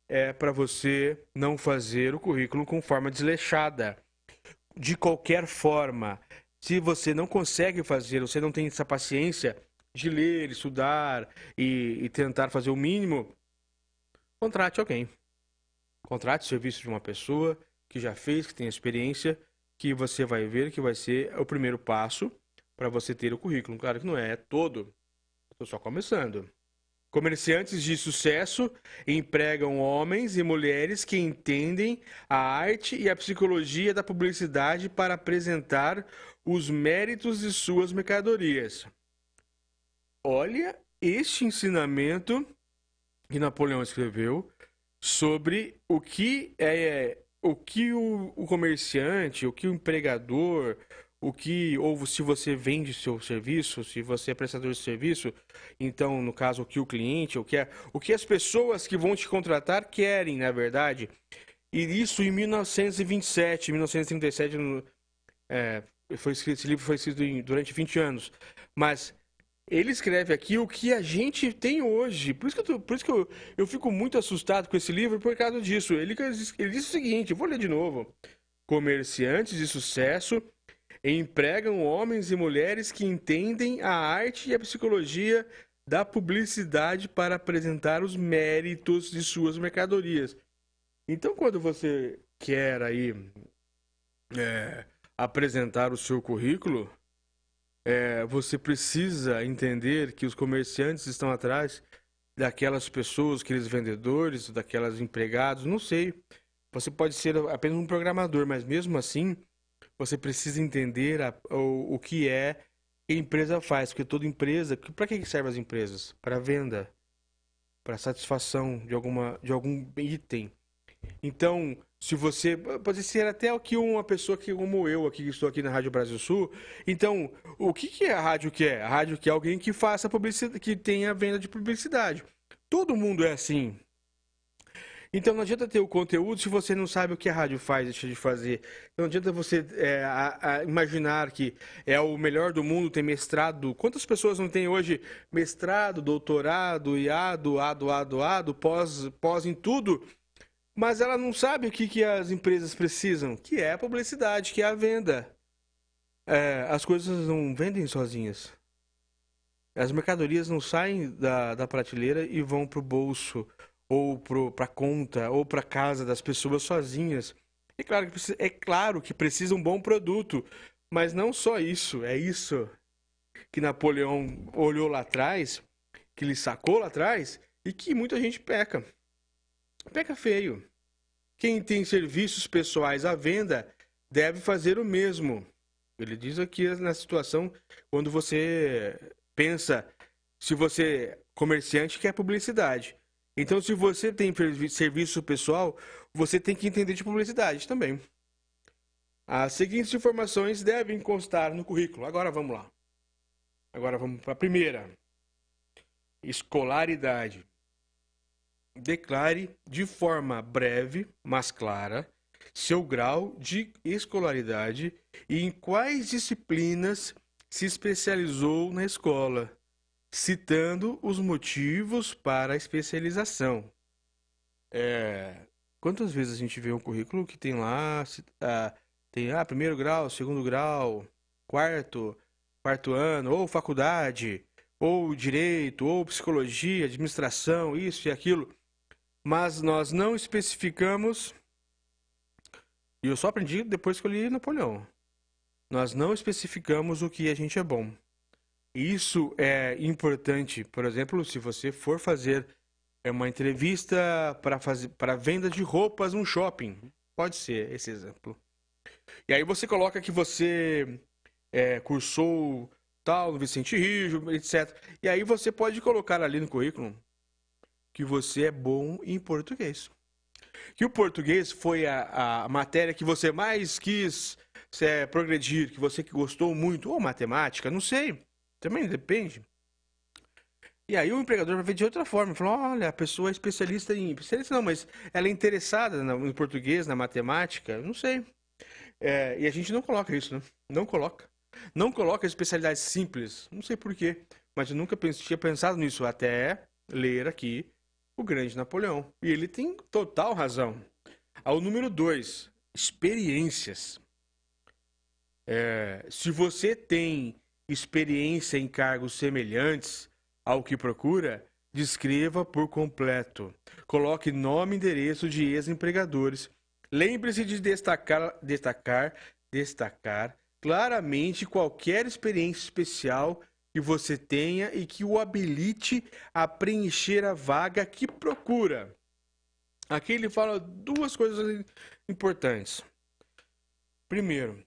é para você não fazer o currículo com forma desleixada. De qualquer forma, se você não consegue fazer, você não tem essa paciência de ler, estudar e tentar fazer o mínimo, contrate alguém. Contrate o serviço de uma pessoa que já fez, que tem experiência, que você vai ver que vai ser o primeiro passo para você ter o currículo. Claro que não é todo, estou só começando. Comerciantes de sucesso empregam homens e mulheres que entendem a arte e a psicologia da publicidade para apresentar os méritos de suas mercadorias. Olha este ensinamento que Napoleão escreveu sobre o que o comerciante, o que o empregador, ou se você vende seu serviço, se você é prestador de serviço, então, no caso, o que o cliente, o que as pessoas que vão te contratar querem, na verdade. E isso em 1927, 1937, esse livro foi escrito durante 20 anos. Mas ele escreve aqui o que a gente tem hoje. Por isso que eu fico muito assustado com esse livro por causa disso. Ele diz o seguinte, eu vou ler de novo. Comerciantes de sucesso empregam homens e mulheres que entendem a arte e a psicologia da publicidade para apresentar os méritos de suas mercadorias. Então, quando você quer aí apresentar o seu currículo, você precisa entender que os comerciantes estão atrás daquelas pessoas, aqueles vendedores, daquelas empregados, não sei. Você pode ser apenas um programador, mas mesmo assim, você precisa entender o que a empresa faz, porque toda empresa... Para que servem as empresas? Para venda, para satisfação de algum item. Então, se você... Pode ser até aqui uma pessoa como eu, aqui, que estou aqui na Rádio Brasil Sul. Então, o que a rádio quer? A rádio quer alguém que faça publicidade, que tenha venda de publicidade. Todo mundo é assim. Então não adianta ter o conteúdo se você não sabe o que a rádio faz, deixa de fazer. Não adianta você imaginar que é o melhor do mundo ter mestrado. Quantas pessoas não têm hoje mestrado, doutorado, IAD, pós em tudo, mas ela não sabe o que as empresas precisam, que é a publicidade, que é a venda. As coisas não vendem sozinhas. As mercadorias não saem da prateleira e vão para o bolso, ou para a conta, ou para a casa das pessoas sozinhas. É claro que precisa um bom produto, mas não só isso. É isso que Napoleão olhou lá atrás, que ele sacou lá atrás, e que muita gente peca. Peca feio. Quem tem serviços pessoais à venda deve fazer o mesmo. Ele diz aqui na situação, quando você pensa, se você comerciante quer publicidade. Então, se você tem serviço pessoal, você tem que entender de publicidade também. As seguintes informações devem constar no currículo. Agora vamos lá. Agora vamos para a primeira. Escolaridade. Declare de forma breve, mas clara, seu grau de escolaridade e em quais disciplinas se especializou na escola, citando os motivos para a especialização. Quantas vezes a gente vê um currículo que tem lá, primeiro grau, segundo grau, quarto ano, ou faculdade, ou direito, ou psicologia, administração, isso e aquilo, mas nós não especificamos, e eu só aprendi depois que eu li Napoleão, nós não especificamos o que a gente é bom. Isso é importante, por exemplo, se você for fazer uma entrevista para venda de roupas num shopping. Pode ser esse exemplo. E aí você coloca que você cursou tal, no Vicente Rijo, etc. E aí você pode colocar ali no currículo que você é bom em português. Que o português foi a matéria que você mais quis progredir, que você gostou muito, ou matemática, não sei. Também depende. E aí o empregador vai ver de outra forma. Fala, olha, a pessoa é especialista não, mas ela é interessada no português, na matemática, não sei. E a gente não coloca isso, né? Não coloca. Não coloca especialidades simples. Não sei porquê. Mas eu nunca tinha pensado nisso até ler aqui o Grande Napoleão. E ele tem total razão. Ao número 2, experiências. Se você tem experiência em cargos semelhantes ao que procura, descreva por completo. Coloque nome e endereço de ex-empregadores. Lembre-se de destacar claramente qualquer experiência especial que você tenha e que o habilite a preencher a vaga que procura. Aqui ele fala duas coisas importantes. Primeiro,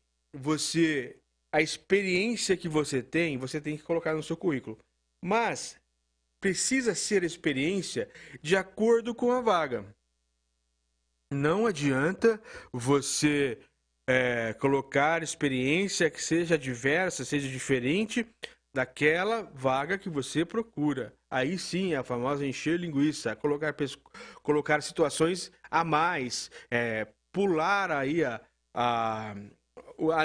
a experiência que você tem que colocar no seu currículo. Mas precisa ser experiência de acordo com a vaga. Não adianta você colocar experiência que seja diversa, seja diferente daquela vaga que você procura. Aí sim, a famosa encher linguiça, colocar situações a mais, pular aí a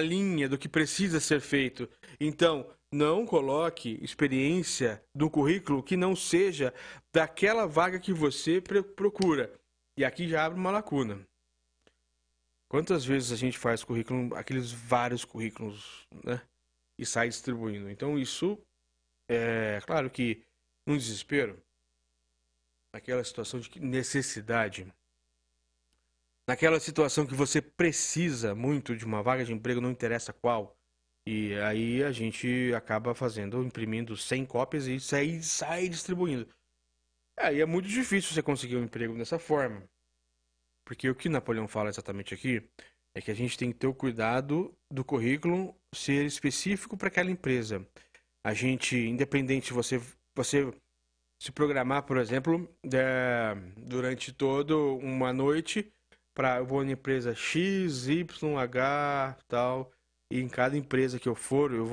linha do que precisa ser feito. Então, não coloque experiência no currículo que não seja daquela vaga que você procura. E aqui já abre uma lacuna. Quantas vezes a gente faz currículo, aqueles vários currículos, né? E sai distribuindo. Então, isso é claro que, num desespero, naquela situação de necessidade, naquela situação que você precisa muito de uma vaga de emprego, não interessa qual, e aí a gente acaba imprimindo 100 cópias e sai distribuindo. Aí é muito difícil você conseguir um emprego dessa forma. Porque o que Napoleão fala exatamente aqui é que a gente tem que ter o cuidado do currículo ser específico para aquela empresa. A gente, independente você se programar, por exemplo, durante toda uma noite para eu vou na empresa X, Y, H, tal, e em cada empresa que eu for, eu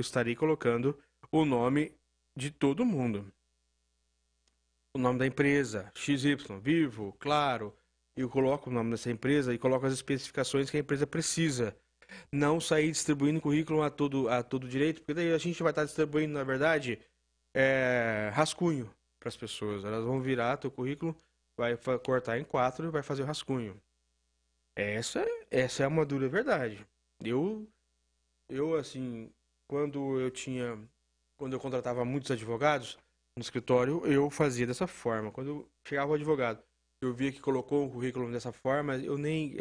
estarei colocando o nome de todo mundo. O nome da empresa, XY, Vivo, Claro, eu coloco o nome dessa empresa e coloco as especificações que a empresa precisa. Não sair distribuindo currículo a todo direito, porque daí a gente vai estar distribuindo, na verdade, rascunho para as pessoas. Elas vão virar teu currículo, vai cortar em 4 e vai fazer o rascunho. Essa é uma dura verdade. Eu assim, quando eu contratava muitos advogados no escritório, eu fazia dessa forma. Quando chegava o advogado, eu via que colocou o currículo dessa forma, eu nem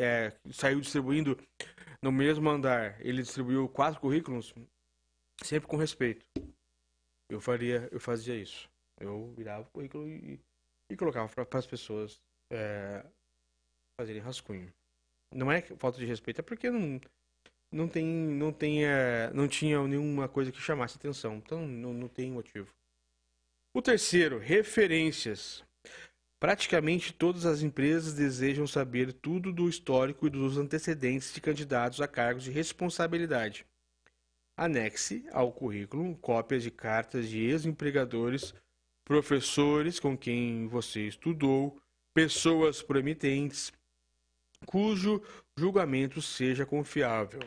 saiu distribuindo no mesmo andar. Ele distribuiu 4 currículos, sempre com respeito. Eu fazia isso. Eu virava o currículo e colocava para as pessoas fazerem rascunho. Não é falta de respeito, é porque não tinha nenhuma coisa que chamasse atenção. Então não tem motivo. O terceiro, referências. Praticamente todas as empresas desejam saber tudo do histórico e dos antecedentes de candidatos a cargos de responsabilidade. Anexe ao currículo cópias de cartas de ex-empregadores, professores com quem você estudou, pessoas proeminentes, cujo julgamento seja confiável.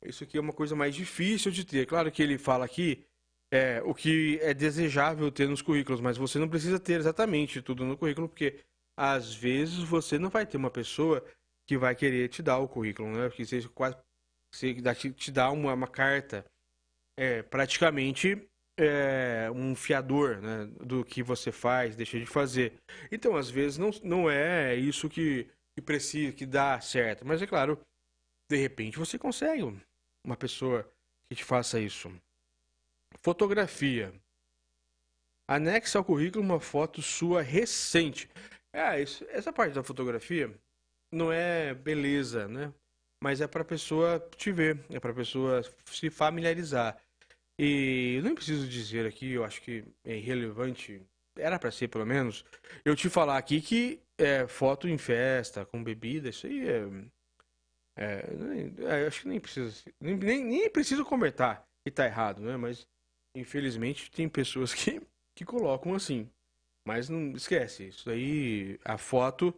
Isso aqui é uma coisa mais difícil de ter. Claro que ele fala aqui o que é desejável ter nos currículos, mas você não precisa ter exatamente tudo no currículo, porque às vezes você não vai ter uma pessoa que vai querer te dar o currículo, né? Porque te dá uma carta, praticamente um fiador, né, do que você faz, deixa de fazer. Então, às vezes, não é isso que precisa, que dá certo. Mas é claro, de repente você consegue uma pessoa que te faça isso. Fotografia. Anexe ao currículo uma foto sua recente. Essa parte da fotografia não é beleza, né? Mas é para a pessoa te ver, é para a pessoa se familiarizar. E eu nem preciso dizer aqui, eu acho que é irrelevante, era para ser pelo menos, eu te falar aqui que foto em festa, com bebida, isso aí acho que nem preciso comentar que tá errado, né? Mas infelizmente tem pessoas que colocam assim. Mas não esquece, isso aí, a foto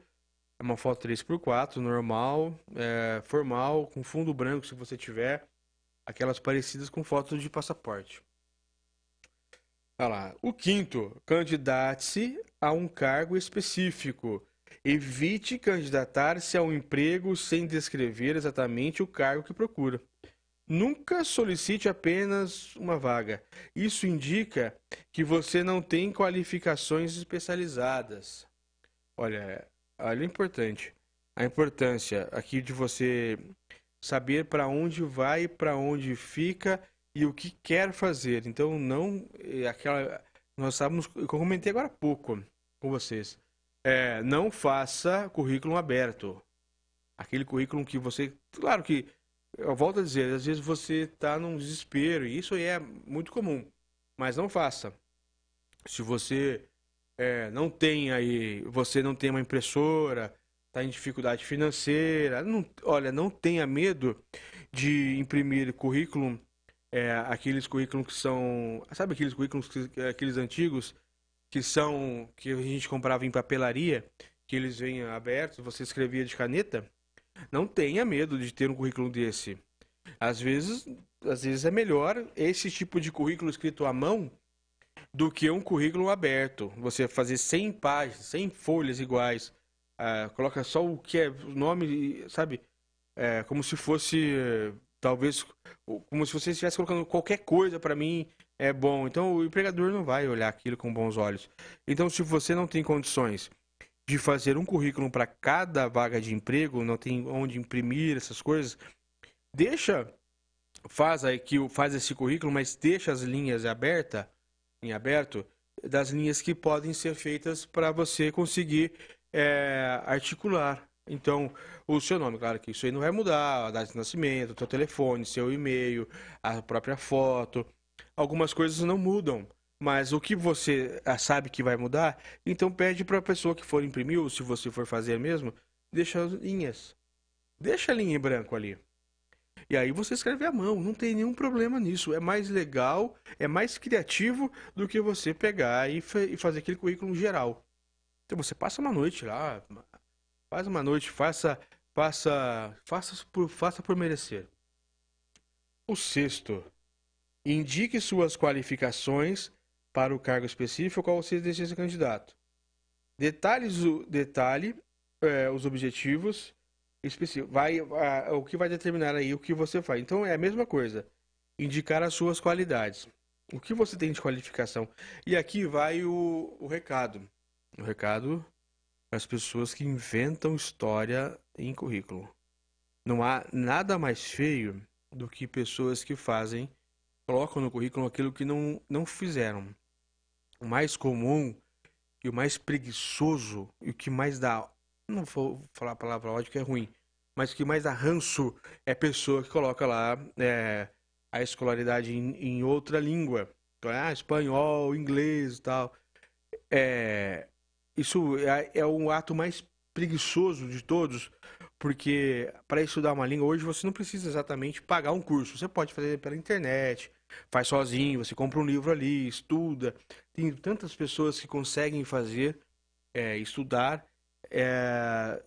é uma foto 3x4, normal, formal, com fundo branco se você tiver, aquelas parecidas com fotos de passaporte. Olha lá. O quinto, candidate-se a um cargo específico. Evite candidatar-se a um emprego sem descrever exatamente o cargo que procura. Nunca solicite apenas uma vaga. Isso indica que você não tem qualificações especializadas. Olha a importância aqui de você saber para onde vai, para onde fica e o que quer fazer. Então, eu comentei agora há pouco com vocês. Não faça currículo aberto. Aquele currículo que você... Claro que, eu volto a dizer, às vezes você está num desespero, e isso aí é muito comum, mas não faça. Se você não tem uma impressora, está em dificuldade financeira. Olha, não tenha medo de imprimir currículo, aqueles currículos que são, sabe aqueles currículos, aqueles antigos, que a gente comprava em papelaria, que eles vêm abertos, você escrevia de caneta? Não tenha medo de ter um currículo desse. Às vezes é melhor esse tipo de currículo escrito à mão do que um currículo aberto. Você fazer 100 páginas, 100 folhas iguais, coloca só o que é o nome, sabe? Como se fosse, talvez, como se você estivesse colocando qualquer coisa para mim é bom. Então o empregador não vai olhar aquilo com bons olhos. Então, se você não tem condições de fazer um currículo para cada vaga de emprego, não tem onde imprimir essas coisas, faz esse currículo, mas deixa as linhas em aberto, das linhas que podem ser feitas para você conseguir articular. Então, o seu nome, claro que isso aí não vai mudar, a data de nascimento, o seu telefone, seu e-mail, a própria foto. Algumas coisas não mudam, mas o que você sabe que vai mudar, então pede para a pessoa que for imprimir, ou se você for fazer mesmo, deixa as linhas. Deixa a linha em branco ali. E aí você escreve à mão, não tem nenhum problema nisso. É mais legal, é mais criativo do que você pegar e fazer aquele currículo geral. Então você passa uma noite lá, faz uma noite, faça por merecer. O sexto, indique suas qualificações para o cargo específico ao qual você deseja ser candidato. Detalhe os objetivos específicos. O que vai determinar aí o que você faz. Então é a mesma coisa. Indicar as suas qualidades. O que você tem de qualificação. E aqui vai o recado. O recado para as pessoas que inventam história em currículo. Não há nada mais feio do que pessoas que colocam no currículo aquilo que não fizeram. O mais comum e o mais preguiçoso e o que mais dá, não vou falar a palavra ódio que é ruim, mas o que mais dá ranço é a pessoa que coloca lá a escolaridade em outra língua. Então, espanhol, inglês e tal. Isso é o ato mais preguiçoso de todos, porque para estudar uma língua hoje você não precisa exatamente pagar um curso. Você pode fazer pela internet, faz sozinho, você compra um livro ali, estuda. Tem tantas pessoas que conseguem estudar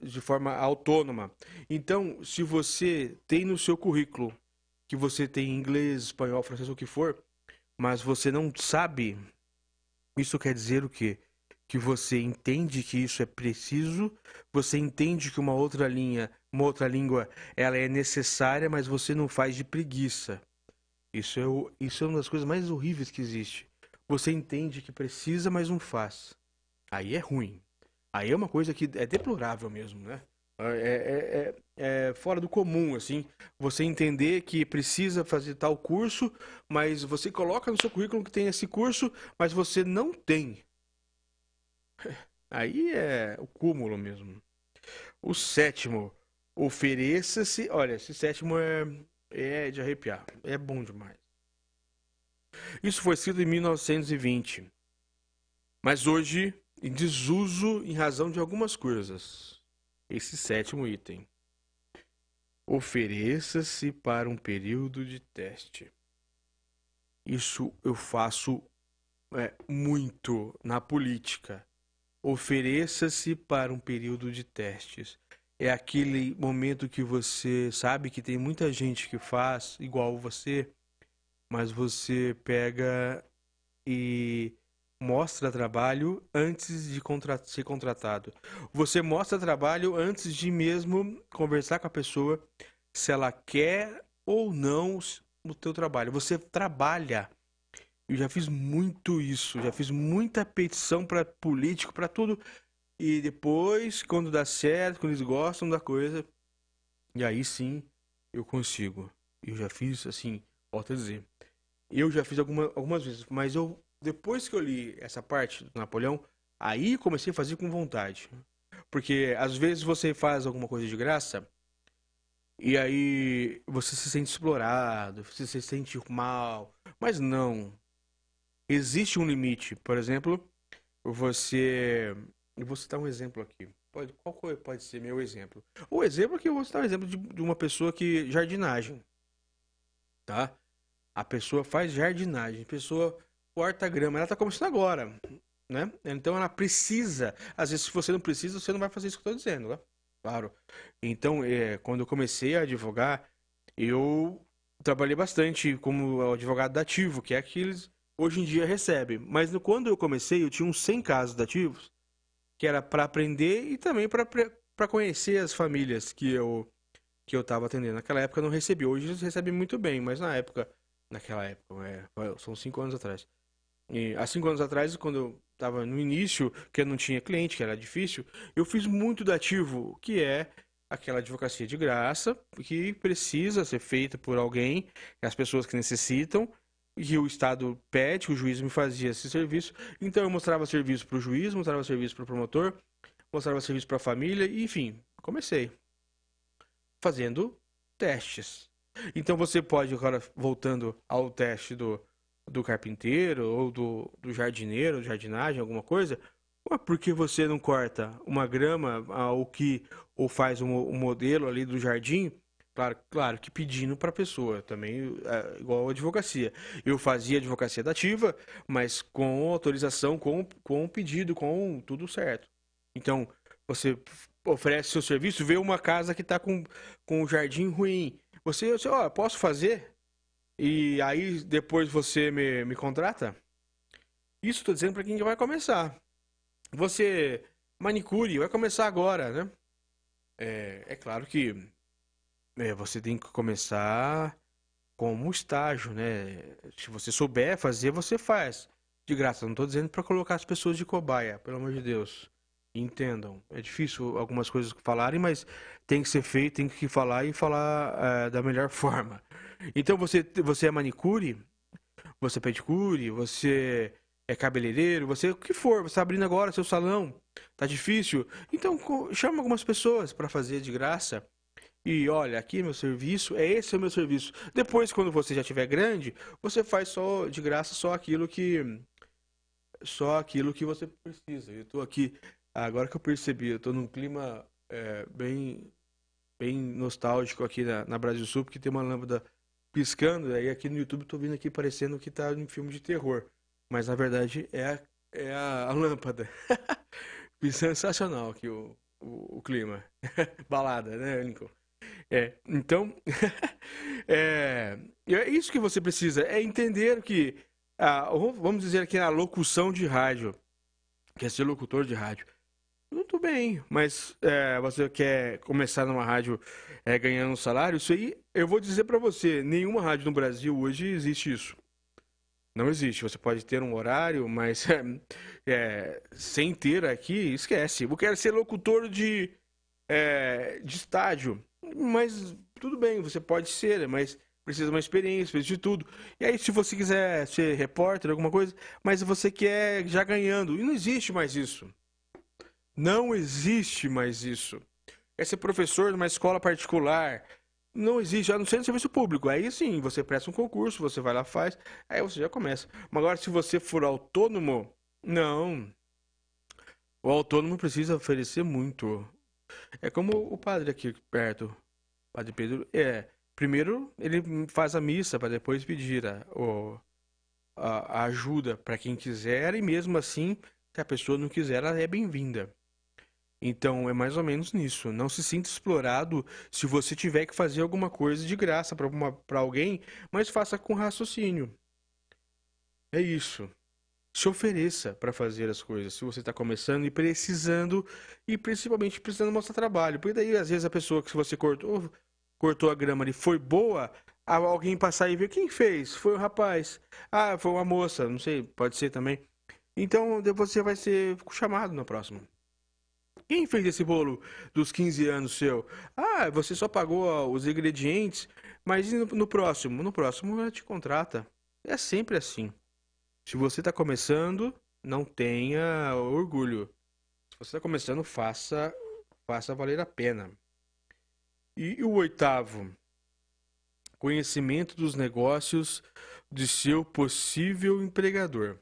de forma autônoma. Então, se você tem no seu currículo que você tem inglês, espanhol, francês, o que for, mas você não sabe, isso quer dizer o quê? Que você entende que isso é preciso, você entende que uma outra língua, ela é necessária, mas você não faz de preguiça. Isso é uma das coisas mais horríveis que existe. Você entende que precisa, mas não faz. Aí é ruim. Aí é uma coisa que é deplorável mesmo, né? É fora do comum, assim, você entender que precisa fazer tal curso, mas você coloca no seu currículo que tem esse curso, mas você não tem. Aí é o cúmulo mesmo. O sétimo, ofereça-se. Olha, esse sétimo é de arrepiar. É bom demais. Isso foi escrito em 1920. Mas hoje, em desuso em razão de algumas coisas. Esse sétimo item. Ofereça-se para um período de teste. Isso eu faço muito na política. Ofereça-se para um período de testes. É aquele momento que você sabe que tem muita gente que faz igual você, mas você pega e mostra trabalho antes de ser contratado. Você mostra trabalho antes de mesmo conversar com a pessoa se ela quer ou não o teu trabalho. Você trabalha. Eu já fiz muito isso, já fiz muita petição para político, para tudo. E depois, quando dá certo, quando eles gostam da coisa, e aí sim eu consigo. Eu já fiz assim, volto a dizer. Eu já fiz algumas vezes, mas depois que eu li essa parte do Napoleão, aí comecei a fazer com vontade. Porque às vezes você faz alguma coisa de graça e aí você se sente explorado, você se sente mal, mas não. Existe um limite. Por exemplo, eu vou citar um exemplo aqui. pode ser meu exemplo? O exemplo é que eu vou citar o exemplo de uma pessoa que jardinagem, tá? A pessoa faz jardinagem, a pessoa corta grama, ela tá começando agora, né? Então ela precisa, às vezes se você não precisa, você não vai fazer isso que eu tô dizendo, né? Claro. Então, quando eu comecei a advogar, eu trabalhei bastante como advogado dativo, que é aqueles hoje em dia recebem. Mas quando eu comecei, eu tinha uns 100 casos dativos, que era para aprender e também para conhecer as famílias que eu estava atendendo. Naquela época eu não recebi, hoje eles recebem muito bem, mas naquela época, são 5 anos atrás. E há 5 anos atrás, quando eu estava no início, que eu não tinha cliente, que era difícil, eu fiz muito dativo, que é aquela advocacia de graça, que precisa ser feita por alguém, as pessoas que necessitam, e o Estado pede, o juiz me fazia esse serviço. Então eu mostrava serviço para o juiz, mostrava serviço para o promotor, mostrava serviço para a família, e, enfim, comecei fazendo testes. Então você pode, agora voltando ao teste do carpinteiro ou do jardineiro, jardinagem, alguma coisa, por que você não corta uma grama ou faz um modelo ali do jardim? Claro que pedindo para a pessoa, também igual a advocacia. Eu fazia advocacia dativa, mas com autorização, com pedido, com tudo certo. Então, você oferece seu serviço, vê uma casa que está com um jardim ruim. Você posso fazer? E aí depois você me contrata? Isso estou dizendo para quem vai começar. Você, manicure, vai começar agora, né? É claro que você tem que começar como estágio, né? Se você souber fazer, você faz. De graça, não estou dizendo para colocar as pessoas de cobaia, pelo amor de Deus. Entendam. É difícil algumas coisas falarem, mas tem que ser feito, tem que falar e falar da melhor forma. Então você é manicure, você é pedicure, você é cabeleireiro, você o que for, você está abrindo agora seu salão, tá difícil? Então chama algumas pessoas para fazer de graça. E olha, aqui meu serviço, esse é o meu serviço. Depois, quando você já estiver grande, você faz só de graça só aquilo que você precisa. Eu tô aqui, agora que eu percebi, eu tô num clima bem nostálgico aqui na Brasil Sul, porque tem uma lâmpada piscando, aí aqui no YouTube tô vindo aqui parecendo que tá em filme de terror. Mas na verdade é a lâmpada. Sensacional aqui o clima. Balada, né, Lincoln? Então, é isso que você precisa, é entender que, vamos dizer aqui, a locução de rádio, quer ser locutor de rádio. Muito bem, mas você quer começar numa rádio ganhando um salário? Isso aí, eu vou dizer pra você, nenhuma rádio no Brasil hoje existe isso. Não existe. Você pode ter um horário, mas sem ter aqui, esquece. Eu quero ser locutor de estádio. Mas tudo bem, você pode ser, mas precisa de uma experiência, precisa de tudo. E aí, se você quiser ser repórter, alguma coisa, mas você quer já ganhando. E não existe mais isso. Não existe mais isso. Quer ser professor numa escola particular. Não existe, a não ser no serviço público. Aí sim, você presta um concurso, você vai lá, faz, aí você já começa. Mas agora, se você for autônomo, não. O autônomo precisa oferecer muito. É como o padre aqui perto, o Padre Pedro. Primeiro ele faz a missa para depois pedir a ajuda para quem quiser, e mesmo assim, se a pessoa não quiser, ela é bem-vinda. Então é mais ou menos nisso. Não se sinta explorado se você tiver que fazer alguma coisa de graça para alguém, mas faça com raciocínio. É isso. Se ofereça para fazer as coisas. Se você está começando e principalmente precisando mostrar trabalho. Porque daí, às vezes, a pessoa que você cortou a grama ali foi boa, alguém passar e ver quem fez. Foi o rapaz. Ah, foi uma moça. Não sei, pode ser também. Então, você vai ser chamado na próxima. Quem fez esse bolo dos 15 anos seu? Ah, você só pagou os ingredientes, mas e no próximo? No próximo ela te contrata. É sempre assim. Se você está começando, não tenha orgulho. Se você está começando, faça valer a pena. E o 8º, conhecimento dos negócios de seu possível empregador.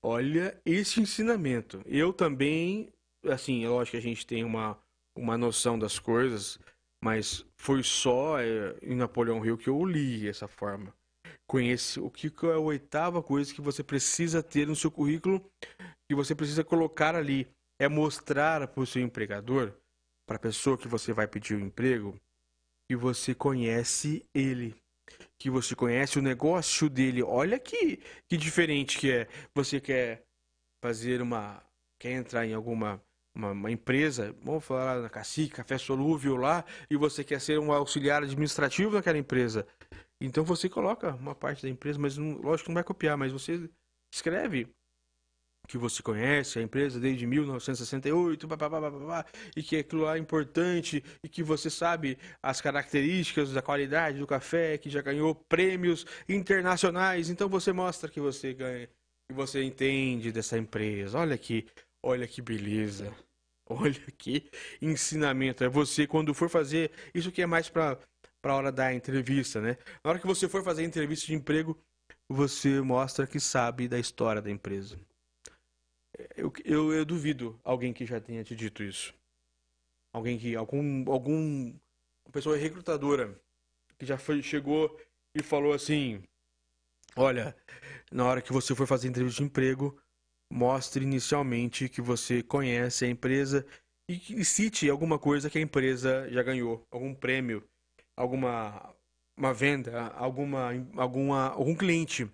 Olha esse ensinamento. Eu também, assim, é lógico que a gente tem uma noção das coisas, mas foi só em Napoleão Hill que eu li dessa forma. Conhece o que é a oitava coisa que você precisa ter no seu currículo, que você precisa colocar ali. É mostrar para o seu empregador, para a pessoa que você vai pedir o emprego, que você conhece ele, que você conhece o negócio dele. Olha que diferente que é. Você quer quer entrar em alguma uma empresa, vamos falar na Cacique, Café Solúvel lá, e você quer ser um auxiliar administrativo naquela empresa. Então você coloca uma parte da empresa, mas lógico que não vai copiar, mas você escreve que você conhece a empresa desde 1968, e que aquilo lá é importante, e que você sabe as características da qualidade do café, que já ganhou prêmios internacionais. Então você mostra que você ganha, que você entende dessa empresa. Olha que beleza. Olha que ensinamento. É você, quando for fazer, isso que é mais para a hora da entrevista, né? Na hora que você for fazer entrevista de emprego, você mostra que sabe da história da empresa. Eu duvido alguém que já tenha te dito isso. Alguém que, alguma pessoa recrutadora que já chegou e falou assim: olha, na hora que você for fazer entrevista de emprego, mostre inicialmente que você conhece a empresa e cite alguma coisa que a empresa já ganhou, algum prêmio, uma venda, algum cliente.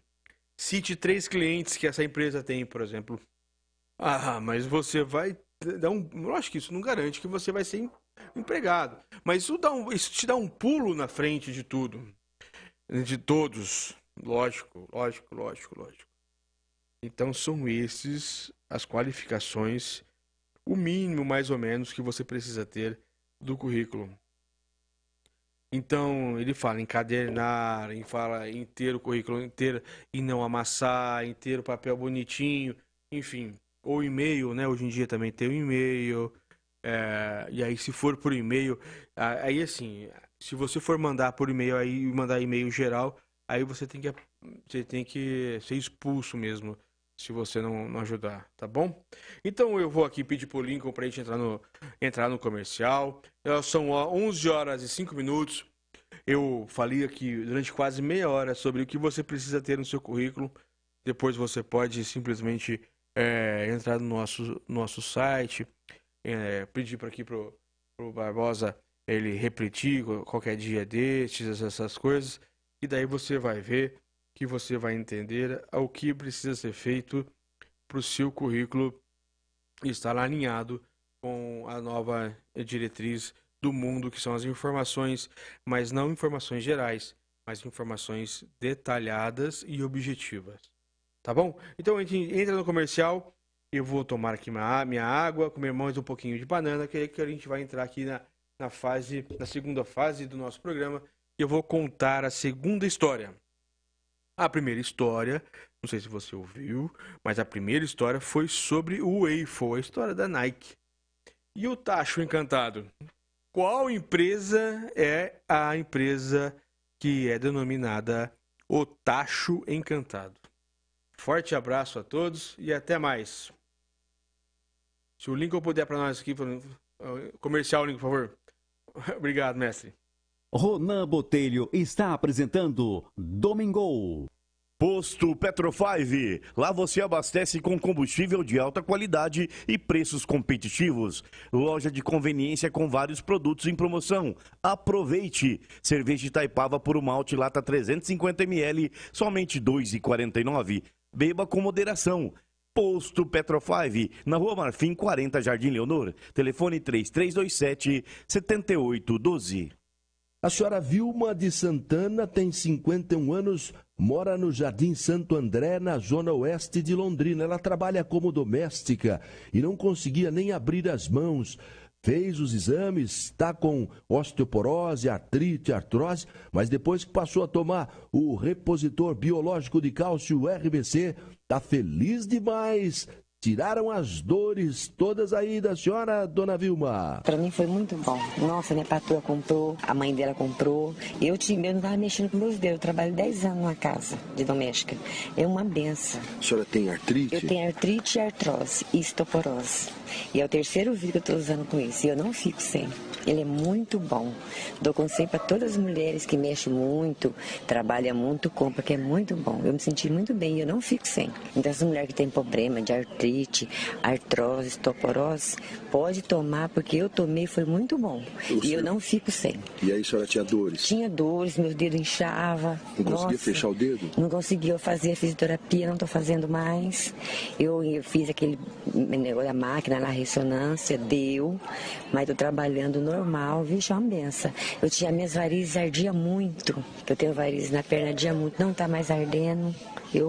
Cite 3 clientes que essa empresa tem, por exemplo. Ah, mas você vai dar eu acho que isso não garante que você vai ser empregado. Mas isso te dá um pulo na frente de tudo. De todos. Lógico. Então são esses as qualificações, o mínimo mais ou menos que você precisa ter do currículo. Então ele fala em encadernar, fala em ter o currículo inteiro e não amassar, em ter o papel bonitinho, enfim. Ou e-mail, né? Hoje em dia também tem o e-mail. E aí, se for por e-mail, aí assim, se você for mandar por e-mail, aí mandar e-mail geral, aí você tem que ser expulso mesmo, se você não ajudar, tá bom? Então eu vou aqui pedir pro Lincoln pra gente entrar no comercial. São 11 horas e 5 minutos. Eu falei aqui durante quase meia hora sobre o que você precisa ter no seu currículo. Depois você pode simplesmente entrar no nosso site, pedir para aqui pro Barbosa ele repetir qualquer dia destes, essas coisas, e daí você vai ver que você vai entender o que precisa ser feito para o seu currículo estar alinhado com a nova diretriz do mundo, que são as informações, mas não informações gerais, mas informações detalhadas e objetivas. Tá bom? Então a gente entra no comercial, eu vou tomar aqui minha água, comer mais um pouquinho de banana, que a gente vai entrar aqui na segunda fase do nosso programa, e eu vou contar a segunda história. A primeira história, não sei se você ouviu, mas a primeira história foi sobre o Eiffel, a história da Nike. E o Tacho Encantado? Qual empresa é a empresa que é denominada o Tacho Encantado? Forte abraço a todos e até mais. Se o Lincoln puder para nós aqui, comercial, Lincoln, por favor. Obrigado, mestre. Ronan Botelho está apresentando Domingo. Posto Petro5. Lá você abastece com combustível de alta qualidade e preços competitivos. Loja de conveniência com vários produtos em promoção. Aproveite! Cerveja Itaipava por malte lata 350 ml, somente R$ 2,49. Beba com moderação. Posto Petro5, na Rua Marfim 40, Jardim Leonor. Telefone 3327-7812. A senhora Vilma de Santana tem 51 anos, mora no Jardim Santo André, na zona oeste de Londrina. Ela trabalha como doméstica e não conseguia nem abrir as mãos. Fez os exames, está com osteoporose, artrite, artrose, mas depois que passou a tomar o repositor biológico de cálcio RBC, está feliz demais. tiraram as dores todas aí da senhora, dona Vilma. Pra mim foi muito bom. Nossa, minha patroa comprou, a mãe dela comprou. Eu não estava mexendo com meus dedos. Eu trabalho 10 anos numa casa de doméstica. É uma benção. A senhora tem artrite? Eu tenho artrite, artrose e osteoporose. E é o terceiro vídeo que eu estou usando com isso. E eu não fico sem. Ele é muito bom. Dou conselho para todas as mulheres que mexem muito, trabalham muito, compram, que é muito bom. Eu me senti muito bem e eu não fico sem. Então, essa mulher que tem problema de artrite, artrose, osteoporose, pode tomar, porque eu tomei, foi muito bom. E eu não fico sem. E aí a senhora tinha dores? Tinha dores, meus dedos inchavam. Não conseguia fechar o dedo? Não conseguia, eu fazia fisioterapia, não estou fazendo mais. Eu fiz aquele negócio da máquina, na ressonância, deu, mas estou trabalhando normal, vixe, é uma benção. Eu tinha minhas varizes, ardia muito, eu tenho varizes na perna, ardia muito, não está mais ardendo.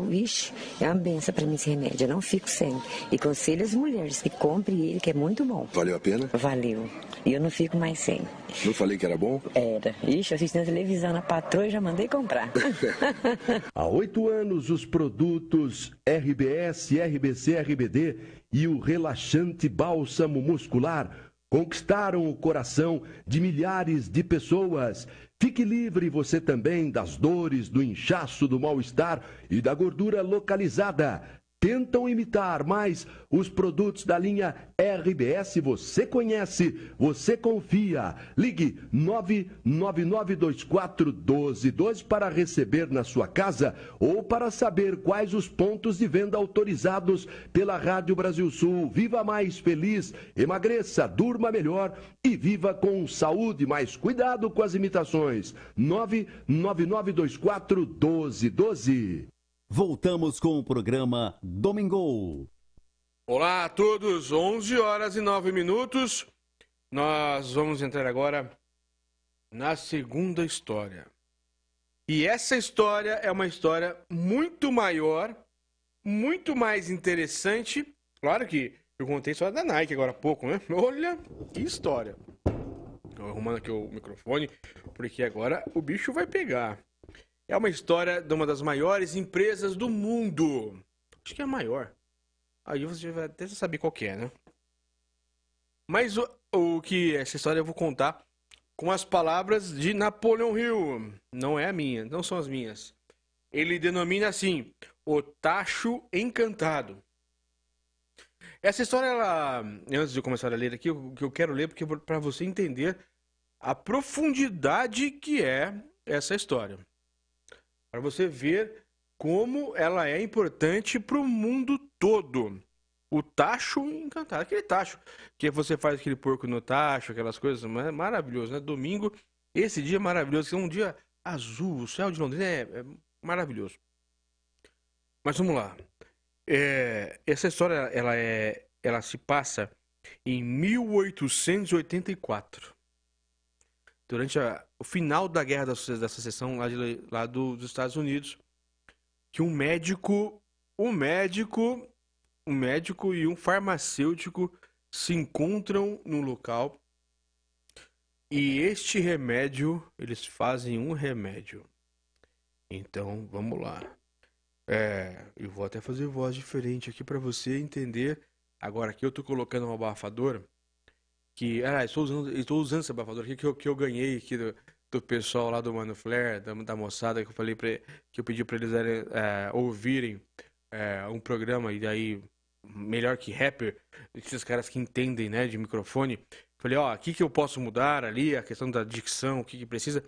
Vixe, é uma benção para mim esse remédio, eu não fico sem. E conselho as mulheres que comprem ele, que é muito bom. Valeu a pena? Valeu. E eu não fico mais sem. Não falei que era bom? Era. Ixi, eu assisti na televisão, na patroa, e já mandei comprar. Há 8 anos, os produtos RBS, RBC, RBD e o relaxante bálsamo muscular conquistaram o coração de milhares de pessoas. Fique livre você também das dores, do inchaço, do mal-estar e da gordura localizada. Tentam imitar, mas os produtos da linha RBS você conhece, você confia. Ligue 999241212 para receber na sua casa ou para saber quais os pontos de venda autorizados pela Rádio Brasil Sul. Viva mais feliz, emagreça, durma melhor e viva com saúde. Mas cuidado com as imitações. 999241212. Voltamos com o programa Domingo. Olá a todos, 11 horas e 9 minutos. Nós vamos entrar agora na segunda história. E essa história é uma história muito maior, muito mais interessante. Claro que eu contei a história da Nike agora há pouco, né? Olha que história. Estou arrumando aqui o microfone, porque agora o bicho vai pegar. É uma história de uma das maiores empresas do mundo. Acho que é a maior. Aí você vai até saber qual que é, né? Mas o que essa história eu vou contar com as palavras de Napoleon Hill. Não é a minha, não são as minhas. Ele denomina assim, o tacho encantado. Essa história, ela, antes de eu começar a ler aqui, o que eu quero ler, porque para você entender a profundidade que é essa história. Para você ver como ela é importante para o mundo todo. O tacho encantado, aquele tacho que você faz aquele porco no tacho, aquelas coisas, maravilhoso, né? Domingo, esse dia é maravilhoso, é um dia azul, o céu de Londrina é maravilhoso. Mas vamos lá. Essa história, ela se passa em 1884. Durante o final da Guerra da Secessão lá dos Estados Unidos, que um médico e um farmacêutico se encontram no local e eles fazem um remédio. Então, vamos lá. Eu vou até fazer voz diferente aqui para você entender. Agora aqui eu tô colocando um abafador que, estou usando esse abafador aqui que eu ganhei aqui do pessoal lá do Mano Flair, da moçada, que eu pedi para eles ouvirem um programa, e daí, melhor que rapper, esses caras que entendem, né, de microfone. Falei, o que eu posso mudar ali, a questão da dicção, o que precisa.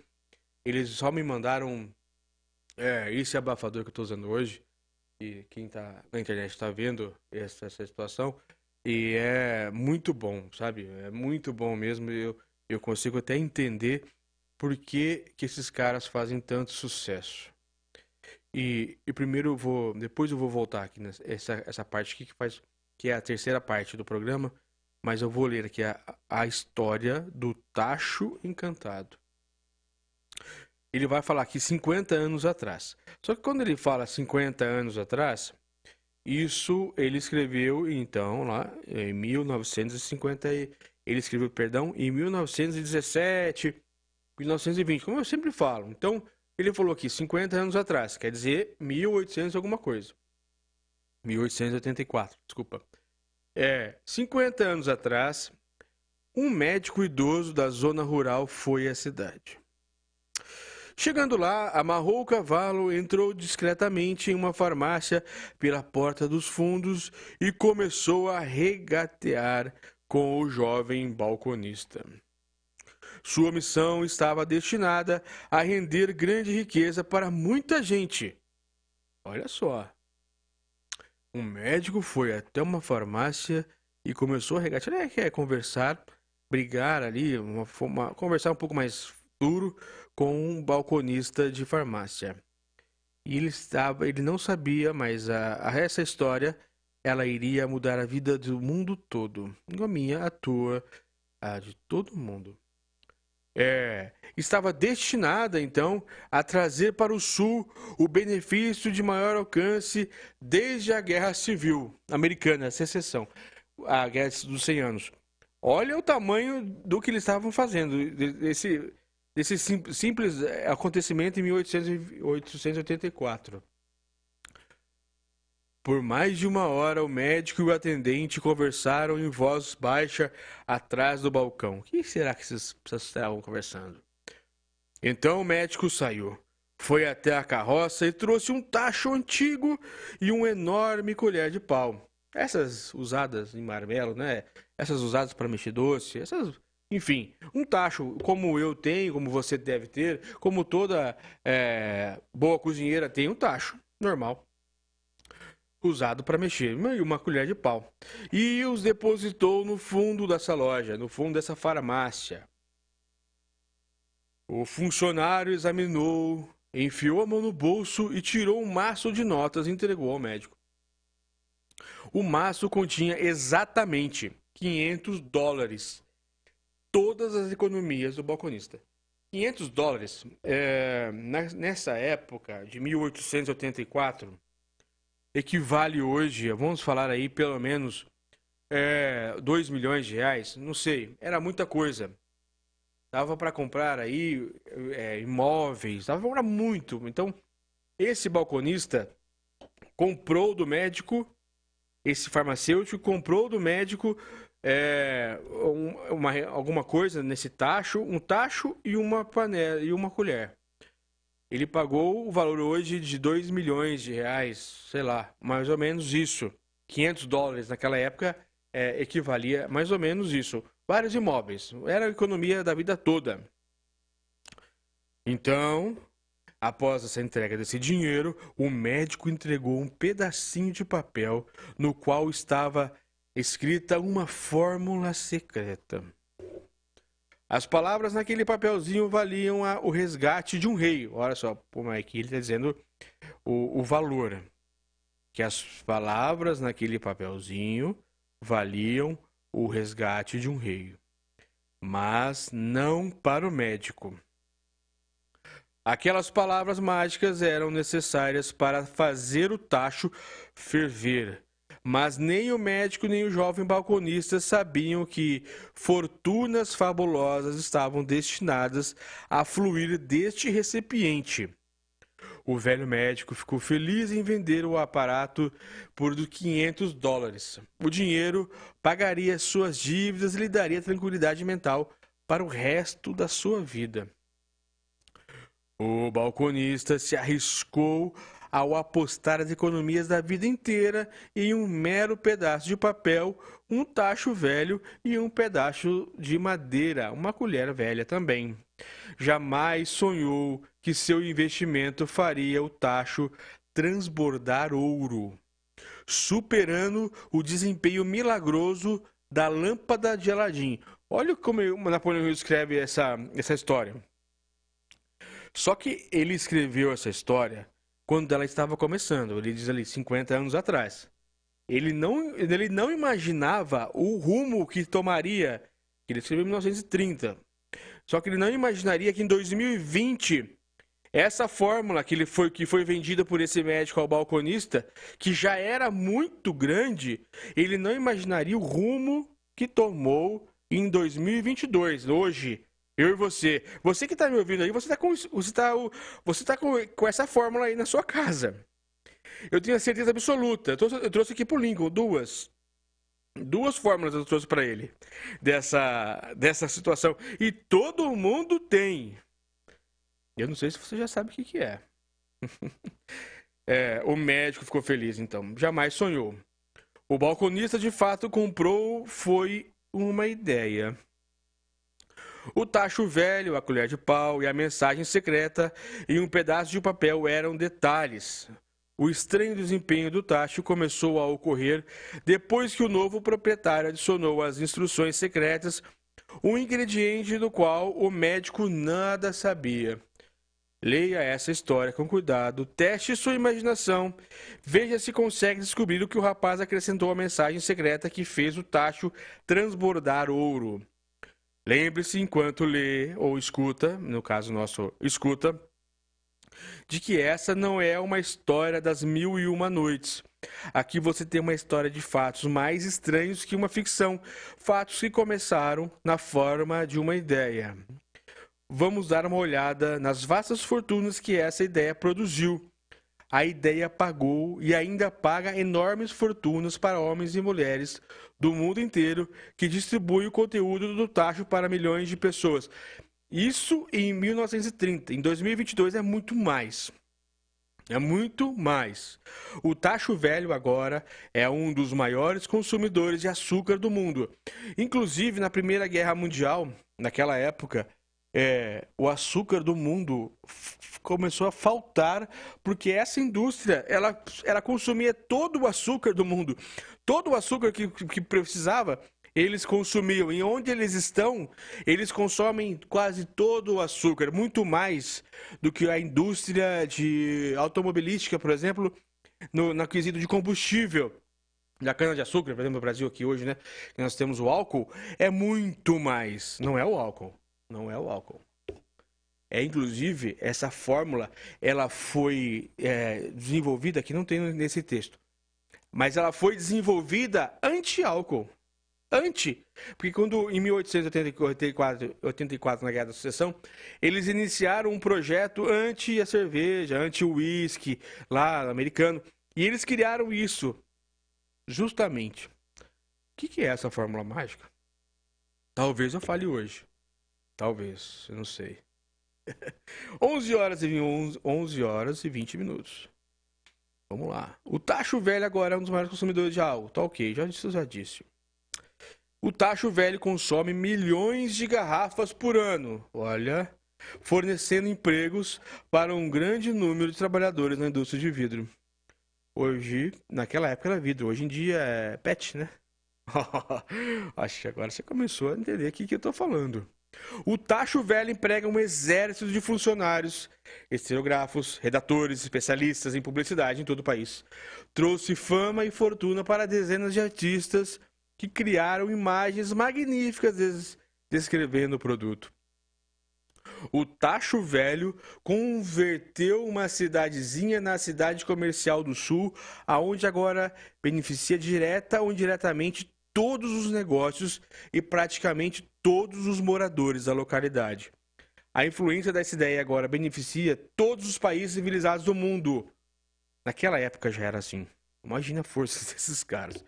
Eles só me mandaram esse abafador que eu estou usando hoje, e quem tá na internet está vendo essa situação. E é muito bom, sabe? É muito bom mesmo. Eu consigo até entender por que esses caras fazem tanto sucesso. E primeiro depois eu vou voltar aqui nessa parte aqui que é a terceira parte do programa, mas eu vou ler aqui a história do tacho encantado. Ele vai falar aqui 50 anos atrás. Só que quando ele fala 50 anos atrás, isso ele escreveu, então, lá em 1950, ele escreveu, em 1917, 1920, como eu sempre falo. Então, ele falou aqui 50 anos atrás, quer dizer 1800 alguma coisa. 1884, desculpa. 50 anos atrás, um médico idoso da zona rural foi à cidade. Chegando lá, amarrou o cavalo, entrou discretamente em uma farmácia pela porta dos fundos e começou a regatear com o jovem balconista. Sua missão estava destinada a render grande riqueza para muita gente. Olha só. Um médico foi até uma farmácia e começou a regatear. Quer conversar, brigar ali, conversar um pouco mais duro com um balconista de farmácia. E ele não sabia, mas essa história, ela iria mudar a vida do mundo todo. A minha, a tua, a de todo mundo. Estava destinada, então, a trazer para o Sul o benefício de maior alcance desde a Guerra Civil Americana, a secessão, a Guerra dos 100 Anos. Olha o tamanho do que eles estavam fazendo, desse simples acontecimento em 1884. Por mais de uma hora, o médico e o atendente conversaram em voz baixa atrás do balcão. O que será que vocês estavam conversando? Então o médico saiu, foi até a carroça e trouxe um tacho antigo e uma enorme colher de pau. Essas usadas em marmelo, né? Essas usadas para mexer doce, enfim, um tacho como eu tenho, como você deve ter, como toda boa cozinheira tem um tacho normal, usado para mexer, e uma colher de pau. E os depositou no fundo dessa loja, no fundo dessa farmácia. O funcionário examinou, enfiou a mão no bolso e tirou um maço de notas e entregou ao médico. O maço continha exatamente $500. Todas as economias do balconista. $500, nessa época de 1884, equivale hoje, vamos falar aí pelo menos 2 milhões de reais, não sei, era muita coisa. Dava para comprar aí imóveis, dava para comprar muito. Então, esse balconista comprou do médico, esse farmacêutico comprou do médico alguma coisa nesse tacho, um tacho e uma panela e uma colher. Ele pagou o valor hoje de 2 milhões de reais, sei lá, mais ou menos isso. $500 naquela época equivalia mais ou menos isso. Vários imóveis, era a economia da vida toda. Então, após essa entrega desse dinheiro, o médico entregou um pedacinho de papel no qual estava escrita uma fórmula secreta. As palavras naquele papelzinho valiam o resgate de um rei. Olha só, aqui ele está dizendo o valor. Que as palavras naquele papelzinho valiam o resgate de um rei. Mas não para o médico. Aquelas palavras mágicas eram necessárias para fazer o tacho ferver. Mas nem o médico nem o jovem balconista sabiam que fortunas fabulosas estavam destinadas a fluir deste recipiente. O velho médico ficou feliz em vender o aparato por $500. O dinheiro pagaria suas dívidas e lhe daria tranquilidade mental para o resto da sua vida. O balconista se arriscou ao apostar as economias da vida inteira em um mero pedaço de papel, um tacho velho e um pedaço de madeira, uma colher velha também. Jamais sonhou que seu investimento faria o tacho transbordar ouro, superando o desempenho milagroso da lâmpada de Aladim. Olha como o Napoleão Hill escreve essa história. Só que ele escreveu essa história quando ela estava começando, ele diz ali 50 anos atrás. Ele não imaginava o rumo que tomaria, ele escreveu em 1930. Só que ele não imaginaria que em 2020, essa fórmula que foi vendida por esse médico ao balconista, que já era muito grande, ele não imaginaria o rumo que tomou em 2022, hoje. Eu e você que está me ouvindo aí, você está com essa fórmula aí na sua casa. Eu tenho a certeza absoluta. Eu trouxe aqui pro Lincoln duas fórmulas eu trouxe para ele dessa situação. E todo mundo tem. Eu não sei se você já sabe o que é. O médico ficou feliz, então. Jamais sonhou. O balconista, de fato, comprou, foi uma ideia. O tacho velho, a colher de pau e a mensagem secreta em um pedaço de papel eram detalhes. O estranho desempenho do tacho começou a ocorrer depois que o novo proprietário adicionou às instruções secretas um ingrediente do qual o médico nada sabia. Leia essa história com cuidado, teste sua imaginação, veja se consegue descobrir o que o rapaz acrescentou à mensagem secreta que fez o tacho transbordar ouro. Lembre-se, enquanto lê ou escuta, no caso nosso, escuta, de que essa não é uma história das 1001 noites. Aqui você tem uma história de fatos mais estranhos que uma ficção, fatos que começaram na forma de uma ideia. Vamos dar uma olhada nas vastas fortunas que essa ideia produziu. A ideia pagou e ainda paga enormes fortunas para homens e mulheres do mundo inteiro que distribuem o conteúdo do tacho para milhões de pessoas. Isso em 1930. Em 2022 é muito mais. É muito mais. O tacho velho agora é um dos maiores consumidores de açúcar do mundo. Inclusive, na Primeira Guerra Mundial, naquela época, o açúcar do mundo começou a faltar porque essa indústria ela consumia todo o açúcar do mundo. Todo o açúcar que precisava, eles consumiam. E onde eles estão, eles consomem quase todo o açúcar, muito mais do que a indústria de automobilística, por exemplo, no quesito de combustível. Da cana-de-açúcar, por exemplo, no Brasil aqui hoje, né? Nós temos o álcool, é muito mais. Não é o álcool. Não é o álcool. Inclusive, essa fórmula, ela foi desenvolvida, aqui não tem nesse texto, mas ela foi desenvolvida anti-álcool. Porque quando, em 1884, na Guerra da Sucessão, eles iniciaram um projeto anti a cerveja, anti o uísque, lá, americano, e eles criaram isso, justamente. O que é essa fórmula mágica? Talvez eu fale hoje. Talvez, eu não sei. 11 horas e 20 minutos. Vamos lá. O tacho velho agora é um dos maiores consumidores de álcool. Tá ok, já disse. O tacho velho consome milhões de garrafas por ano. Olha, fornecendo empregos para um grande número de trabalhadores na indústria de vidro. Hoje, naquela época era vidro, hoje em dia é PET, né? Acho que agora você começou a entender o que eu tô falando. O tacho velho emprega um exército de funcionários, estilógrafos, redatores, especialistas em publicidade em todo o país. Trouxe fama e fortuna para dezenas de artistas que criaram imagens magníficas descrevendo o produto. O tacho velho converteu uma cidadezinha na cidade comercial do sul, aonde agora beneficia direta ou indiretamente todos os negócios e praticamente todos os moradores da localidade. A influência dessa ideia agora beneficia todos os países civilizados do mundo. Naquela época já era assim. Imagina a força desses caras.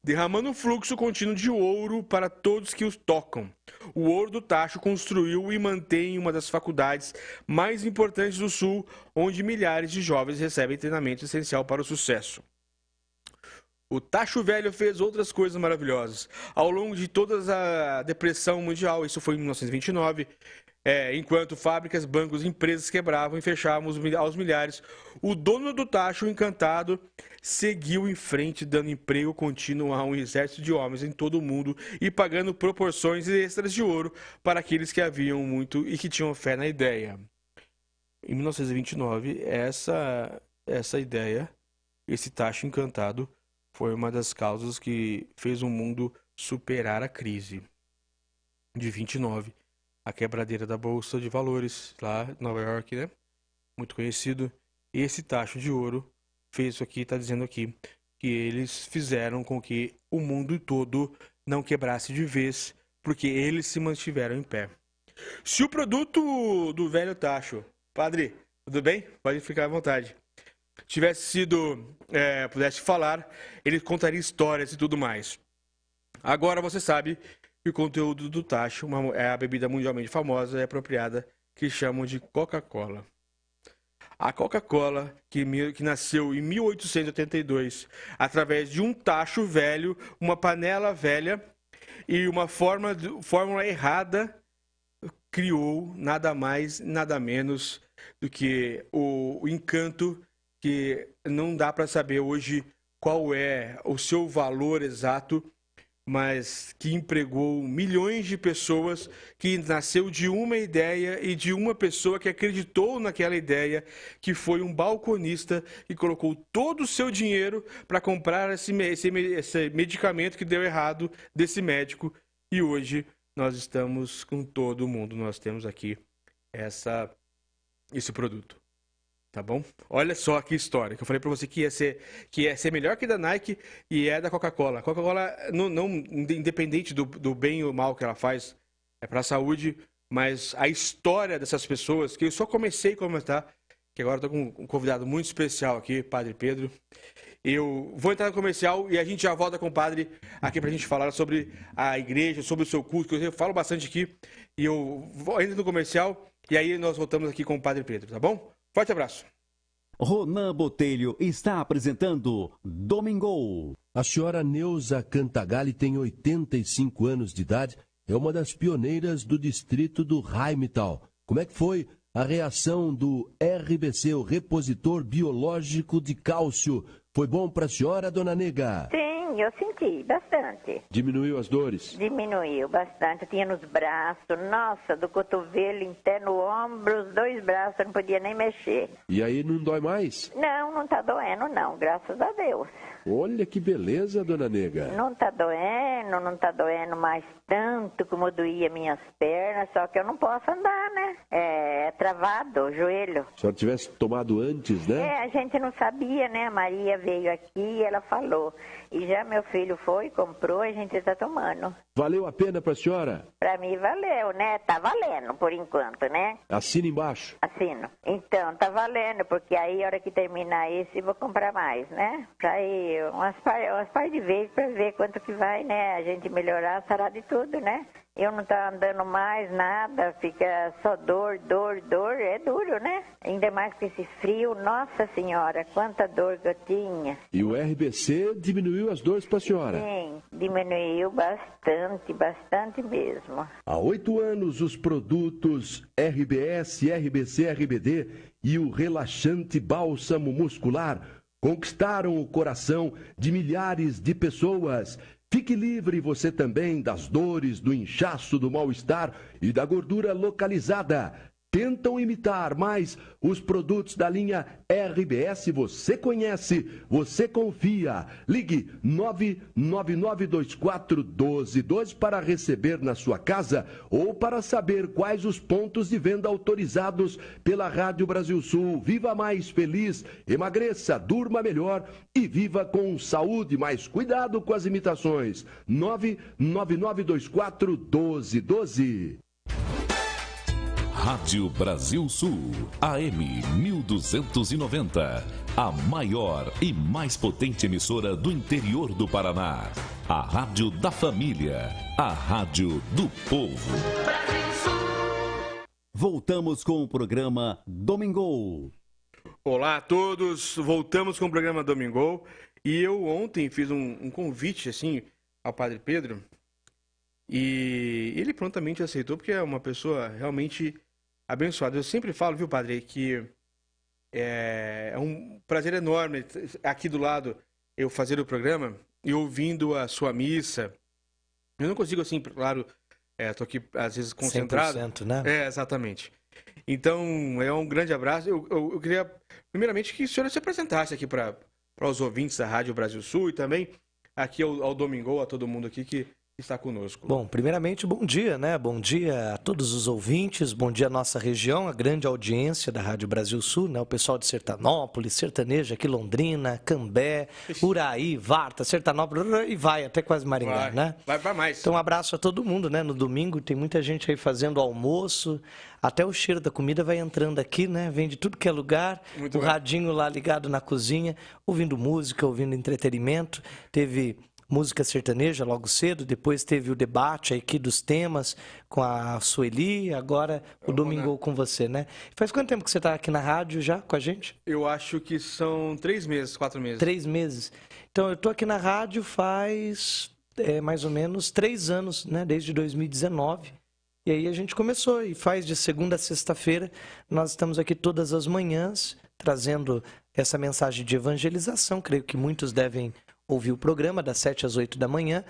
Derramando um fluxo contínuo de ouro para todos que os tocam. O ouro do tacho construiu e mantém uma das faculdades mais importantes do sul, onde milhares de jovens recebem treinamento essencial para o sucesso. O tacho velho fez outras coisas maravilhosas. Ao longo de toda a depressão mundial, isso foi em 1929, enquanto fábricas, bancos e empresas quebravam e fechavam aos milhares, o dono do tacho encantado seguiu em frente, dando emprego contínuo a um exército de homens em todo o mundo e pagando proporções extras de ouro para aqueles que haviam muito e que tinham fé na ideia. Em 1929, essa ideia, esse tacho encantado, foi uma das causas que fez o mundo superar a crise de 29. A quebradeira da Bolsa de Valores, lá em Nova York, né? Muito conhecido. E esse tacho de ouro fez isso aqui, está dizendo aqui, que eles fizeram com que o mundo todo não quebrasse de vez, porque eles se mantiveram em pé. Se o produto do velho tacho... Padre, tudo bem? Pode ficar à vontade. tivesse sido, pudesse falar, ele contaria histórias e tudo mais. Agora você sabe que o conteúdo do tacho é a bebida mundialmente famosa e apropriada que chamam de Coca-Cola. A Coca-Cola, que nasceu em 1882, através de um tacho velho, uma panela velha e uma fórmula errada, criou nada mais, nada menos do que o encanto que não dá para saber hoje qual é o seu valor exato, mas que empregou milhões de pessoas, que nasceu de uma ideia e de uma pessoa que acreditou naquela ideia, que foi um balconista que colocou todo o seu dinheiro para comprar esse medicamento que deu errado desse médico. E hoje nós estamos com todo mundo, nós temos aqui esse produto. Tá bom? Olha só que história, que eu falei para você que ia ser melhor que da Nike e é da Coca-Cola. Coca-Cola, não independente do bem ou mal que ela faz, é para a saúde, mas a história dessas pessoas, que eu só comecei a comentar, que agora estou com um convidado muito especial aqui, Padre Pedro. Eu vou entrar no comercial e a gente já volta com o padre aqui para a gente falar sobre a igreja, sobre o seu culto, que eu falo bastante aqui. E eu entro no comercial e aí nós voltamos aqui com o Padre Pedro, tá bom? Forte abraço. Ronan Botelho está apresentando Domingo. A senhora Neuza Cantagalli tem 85 anos de idade, é uma das pioneiras do distrito do Rheinmetall. Como é que foi a reação do RBC, o repositor biológico de cálcio? Foi bom para a senhora, dona Nega? Sim, eu senti bastante. Diminuiu as dores? Diminuiu bastante. Eu tinha nos braços, nossa, do cotovelo até no ombro, os 2 braços, eu não podia nem mexer. E aí não dói mais? Não tá doendo não, graças a Deus. Olha que beleza, dona Nega. Não tá doendo mais tanto como doía minhas pernas, só que eu não posso andar, né? É travado o joelho. Se a senhora tivesse tomado antes, né? A gente não sabia, né? A Maria veio aqui e ela falou. E já meu filho foi, comprou, a gente está tomando. Valeu a pena pra senhora? Pra mim valeu, né? Tá valendo por enquanto, né? Assina embaixo. Assino. Então, tá valendo, porque aí a hora que terminar esse, eu vou comprar mais, né? Pra ir umas par de vezes pra ver quanto que vai, né? A gente melhorar, sarar de tudo, né? Eu não tá andando mais, nada, fica só dor, é duro, né? Ainda mais com esse frio, nossa senhora, quanta dor que eu tinha. E o RBC diminuiu as dores pra senhora? Sim, diminuiu bastante mesmo. Há 8 anos, os produtos RBS, RBC, RBD e o relaxante bálsamo muscular conquistaram o coração de milhares de pessoas. Fique livre você também das dores, do inchaço, do mal-estar e da gordura localizada. Tentam imitar, mas os produtos da linha RBS você conhece, você confia. Ligue 999241212 para receber na sua casa ou para saber quais os pontos de venda autorizados pela Rádio Brasil Sul. Viva mais feliz, emagreça, durma melhor e viva com saúde, mas cuidado com as imitações. 999241212. Rádio Brasil Sul, AM 1290, a maior e mais potente emissora do interior do Paraná. A rádio da família, a rádio do povo. Voltamos com o programa Domingo. Olá a todos, voltamos com o programa Domingo. E eu ontem fiz um convite assim ao Padre Pedro e ele prontamente aceitou, porque é uma pessoa realmente abençoado. Eu sempre falo, viu, padre, que é um prazer enorme aqui do lado eu fazer o programa e ouvindo a sua missa. Eu não consigo, assim, claro, tô aqui às vezes concentrado. 100%, né? Exatamente. Então, é um grande abraço. Eu queria, primeiramente, que o senhor se apresentasse aqui para os ouvintes da Rádio Brasil Sul e também aqui ao Domingo, a todo mundo aqui que está conosco. Bom, primeiramente, bom dia, né? Bom dia a todos os ouvintes, bom dia à nossa região, a grande audiência da Rádio Brasil Sul, né? O pessoal de Sertanópolis, Sertaneja, aqui Londrina, Cambé, Uraí, Varta, Sertanópolis e vai até quase Maringá, né? Vai para mais. Então, um abraço a todo mundo, né? No domingo tem muita gente aí fazendo almoço, até o cheiro da comida vai entrando aqui, né? Vem de tudo que é lugar, Muito o bem. radinho lá ligado na cozinha, ouvindo música, ouvindo entretenimento. Teve música sertaneja logo cedo, depois teve o debate aqui dos temas com a Sueli, agora o Domingo com você, né? Faz quanto tempo que você está aqui na rádio já com a gente? Eu acho que são 3 meses, 4 meses. 3 meses. Então, eu estou aqui na rádio faz mais ou menos 3 anos, né? Desde 2019. E aí a gente começou e faz de segunda a sexta-feira. Nós estamos aqui todas as manhãs trazendo essa mensagem de evangelização. Creio que muitos devem ouvir o programa das 7 às 8 da manhã.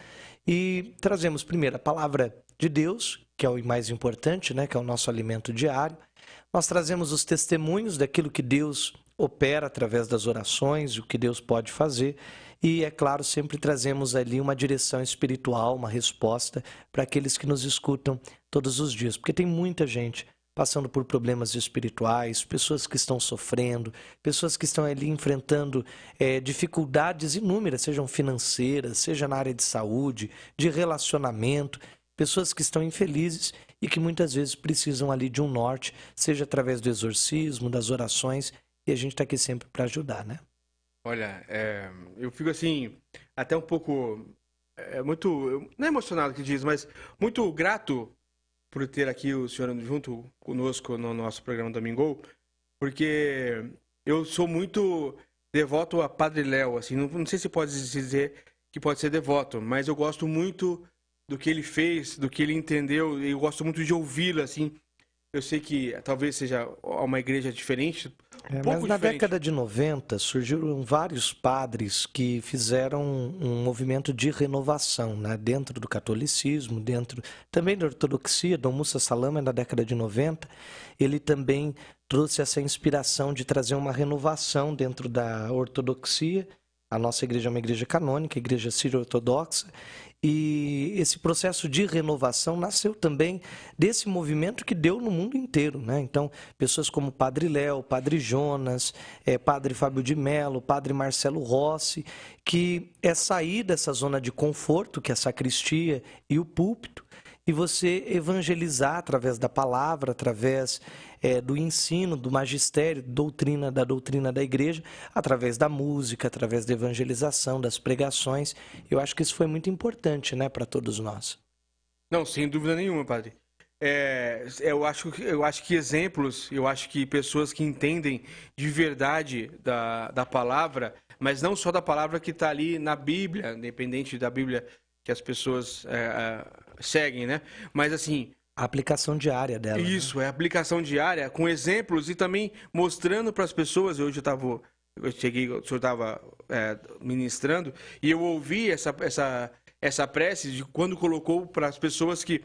E trazemos primeiro a palavra de Deus, que é o mais importante, né? Que é o nosso alimento diário. Nós trazemos os testemunhos daquilo que Deus opera através das orações, o que Deus pode fazer. E, é claro, sempre trazemos ali uma direção espiritual, uma resposta para aqueles que nos escutam todos os dias. Porque tem muita gente passando por problemas espirituais, pessoas que estão sofrendo, pessoas que estão ali enfrentando dificuldades inúmeras, sejam financeiras, seja na área de saúde, de relacionamento, pessoas que estão infelizes e que muitas vezes precisam ali de um norte, seja através do exorcismo, das orações, e a gente está aqui sempre para ajudar, né? Olha, eu fico assim, até um pouco, muito, não é emocionado que diz, mas muito grato por ter aqui o senhor junto conosco no nosso programa Domingo, porque eu sou muito devoto a Padre Léo, assim, não sei se pode dizer que pode ser devoto, mas eu gosto muito do que ele fez, do que ele entendeu, e eu gosto muito de ouvi-lo, assim. Eu sei que talvez seja uma igreja diferente, Mas na década de 90 surgiram vários padres que fizeram um movimento de renovação, né? Dentro do catolicismo, dentro também da ortodoxia. Dom Mussa Salama, na década de 90, ele também trouxe essa inspiração de trazer uma renovação dentro da ortodoxia. A nossa igreja é uma igreja canônica, igreja sírio-ortodoxa, e esse processo de renovação nasceu também desse movimento que deu no mundo inteiro, né? Então, pessoas como Padre Léo, Padre Jonas, Padre Fábio de Mello, Padre Marcelo Rossi, que é sair dessa zona de conforto, que é a sacristia e o púlpito, e você evangelizar através da palavra, através do ensino, do magistério, da doutrina da igreja, através da música, através da evangelização, das pregações. Eu acho que isso foi muito importante, né, para todos nós. Não, sem dúvida nenhuma, padre. Eu acho que exemplos, eu acho que pessoas que entendem de verdade da palavra, mas não só da palavra que está ali na Bíblia, independente da Bíblia que as pessoas seguem, né? Mas assim, a aplicação diária dela. Isso, né? é a aplicação diária, com exemplos e também mostrando para as pessoas. Hoje eu cheguei, o senhor estava ministrando, e eu ouvi essa prece de quando colocou para as pessoas que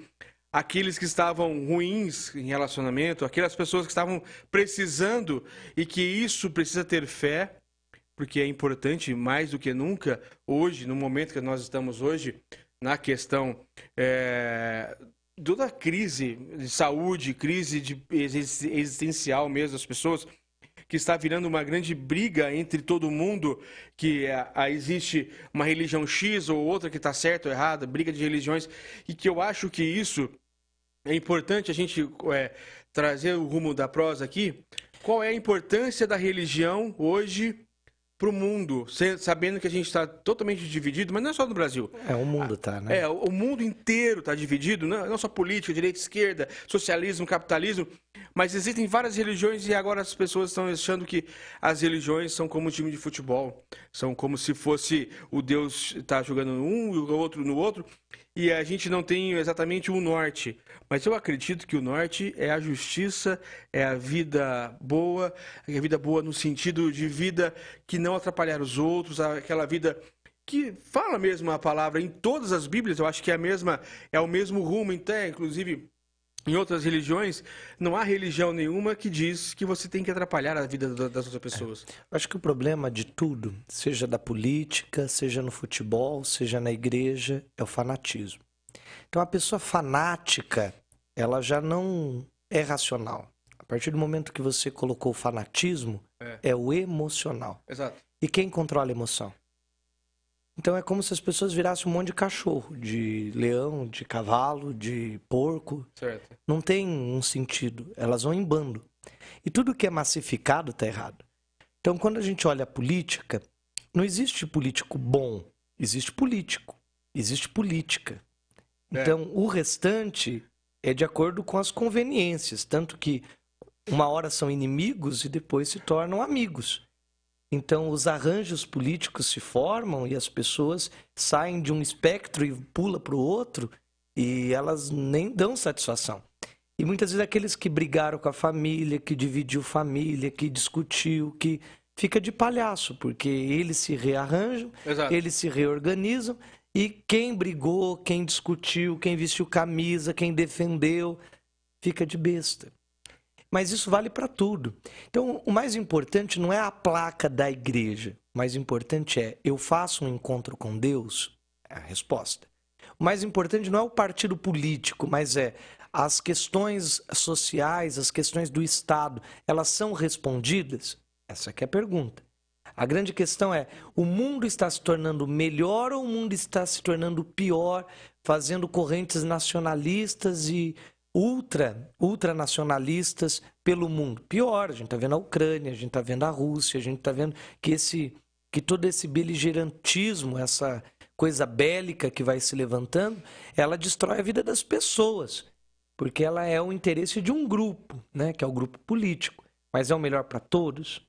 aqueles que estavam ruins em relacionamento, aquelas pessoas que estavam precisando, e que isso precisa ter fé, porque é importante mais do que nunca, hoje, no momento que nós estamos hoje, na questão toda crise de saúde, crise existencial mesmo das pessoas, que está virando uma grande briga entre todo mundo, que existe uma religião X ou outra que está certa ou errada, briga de religiões, e que eu acho que isso é importante a gente trazer o rumo da prosa aqui. Qual é a importância da religião hoje para o mundo, sabendo que a gente está totalmente dividido, mas não é só no Brasil. O mundo está, né? O mundo inteiro está dividido, não só política, direita, esquerda, socialismo, capitalismo, mas existem várias religiões e agora as pessoas estão achando que as religiões são como um time de futebol, são como se fosse o Deus está jogando num e o outro no outro, e a gente não tem exatamente um norte. Mas eu acredito que o norte é a justiça, é a vida boa no sentido de vida que não atrapalhar os outros, aquela vida que fala mesmo a palavra em todas as Bíblias. Eu acho que é o mesmo rumo, até, inclusive, em outras religiões, não há religião nenhuma que diz que você tem que atrapalhar a vida das outras pessoas. Eu acho que o problema de tudo, seja da política, seja no futebol, seja na igreja, é o fanatismo. Então, a pessoa fanática, ela já não é racional. A partir do momento que você colocou o fanatismo, é o emocional. Exato. E quem controla a emoção? Então, é como se as pessoas virassem um monte de cachorro, de leão, de cavalo, de porco. Certo. Não tem um sentido. Elas vão em bando. E tudo que é massificado está errado. Então, quando a gente olha a política, não existe político bom. Existe político. Existe política. Então, o restante é de acordo com as conveniências. Tanto que uma hora são inimigos e depois se tornam amigos. Então, os arranjos políticos se formam e as pessoas saem de um espectro e pulam para o outro e elas nem dão satisfação. E muitas vezes aqueles que brigaram com a família, que dividiu família, que discutiu, que fica de palhaço, porque eles se rearranjam, Exato. eles se reorganizam e quem brigou, quem discutiu, quem vestiu camisa, quem defendeu, fica de besta. Mas isso vale para tudo. Então, o mais importante não é a placa da igreja. O mais importante é, eu faço um encontro com Deus? É a resposta. O mais importante não é o partido político, mas é as questões sociais, as questões do Estado, elas são respondidas? Essa aqui é a pergunta. A grande questão é, o mundo está se tornando melhor ou o mundo está se tornando pior, fazendo correntes nacionalistas e ultranacionalistas pelo mundo? Pior, a gente está vendo a Ucrânia, a gente está vendo a Rússia, a gente está vendo que todo esse beligerantismo, essa coisa bélica que vai se levantando, ela destrói a vida das pessoas, porque ela é o interesse de um grupo, né, que é o grupo político, mas é o melhor para todos?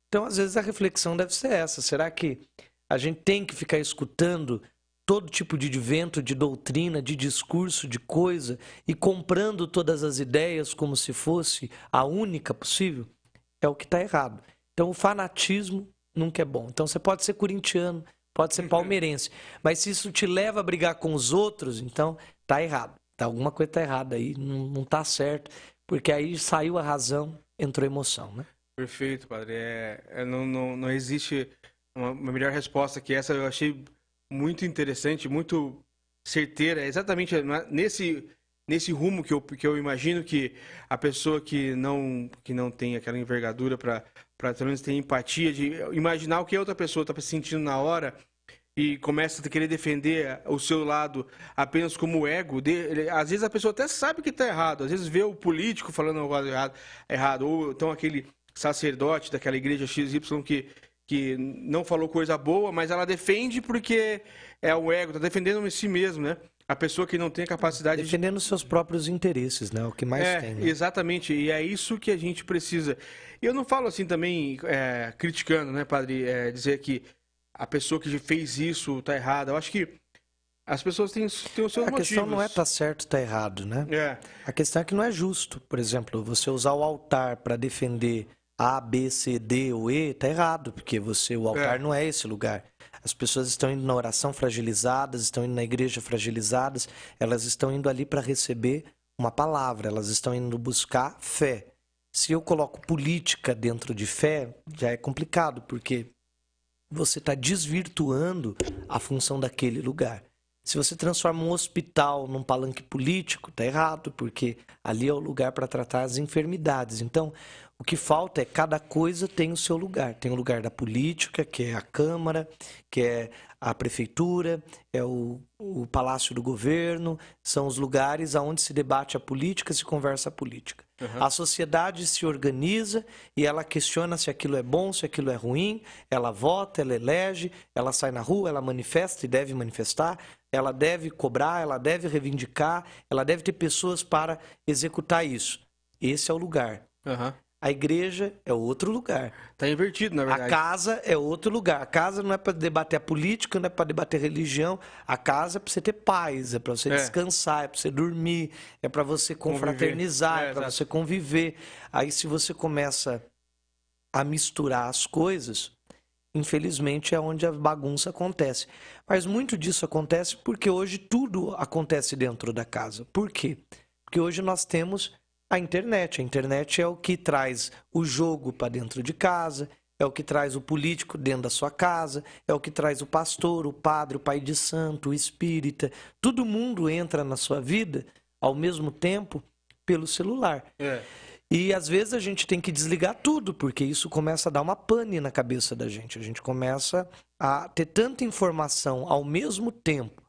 Então, às vezes, a reflexão deve ser essa. Será que a gente tem que ficar escutando todo tipo de vento, de doutrina, de discurso, de coisa, e comprando todas as ideias como se fosse a única possível? É o que está errado. Então, o fanatismo nunca é bom. Então, você pode ser corintiano, pode ser palmeirense, mas se isso te leva a brigar com os outros, então está errado. Alguma coisa está errada aí, não está certo, porque aí saiu a razão, entrou a emoção, né? Perfeito, padre. Não existe uma melhor resposta que essa. Eu achei muito interessante, muito certeira. Exatamente nesse rumo que eu imagino que a pessoa que não tem aquela envergadura para pelo menos ter empatia, de imaginar o que a outra pessoa está sentindo na hora e começa a querer defender o seu lado apenas como ego. Às vezes a pessoa até sabe que está errado, às vezes vê o político falando algo errado, ou então aquele sacerdote daquela igreja XY que não falou coisa boa, mas ela defende porque é o ego, está defendendo em si mesmo, né? A pessoa que não tem a capacidade defendendo os seus próprios interesses, né? O que mais tem. Né? Exatamente, e é isso que a gente precisa. E eu não falo assim também criticando, né, padre? Dizer que a pessoa que fez isso está errada. Eu acho que as pessoas têm os seus motivos. A questão não é estar certo ou estar errado, né? A questão é que não é justo. Por exemplo, você usar o altar para defender A, B, C, D ou E, está errado, porque o altar não é esse lugar. As pessoas estão indo na oração fragilizadas, estão indo na igreja fragilizadas, elas estão indo ali para receber uma palavra, elas estão indo buscar fé. Se eu coloco política dentro de fé, já é complicado, porque você está desvirtuando a função daquele lugar. Se você transforma um hospital num palanque político, está errado, porque ali é o lugar para tratar as enfermidades. Então, o que falta é cada coisa tem o seu lugar. Tem o lugar da política, que é a Câmara, que é a Prefeitura, é o Palácio do Governo, são os lugares onde se debate a política, se conversa a política. Uhum. A sociedade se organiza e ela questiona se aquilo é bom, se aquilo é ruim, ela vota, ela elege, ela sai na rua, ela manifesta e deve manifestar, ela deve cobrar, ela deve reivindicar, ela deve ter pessoas para executar isso. Esse é o lugar. Uhum. A igreja é outro lugar. Está invertido, na verdade. A casa é outro lugar. A casa não é para debater a política, não é para debater a religião. A casa é para você ter paz, é para você descansar, é para você dormir, é para você confraternizar, é para você conviver. Aí, se você começa a misturar as coisas, infelizmente é onde a bagunça acontece. Mas muito disso acontece porque hoje tudo acontece dentro da casa. Por quê? Porque hoje nós temos a internet. A internet é o que traz o jogo para dentro de casa, é o que traz o político dentro da sua casa, é o que traz o pastor, o padre, o pai de santo, o espírita. Todo mundo entra na sua vida ao mesmo tempo pelo celular. E às vezes a gente tem que desligar tudo, porque isso começa a dar uma pane na cabeça da gente. A gente começa a ter tanta informação ao mesmo tempo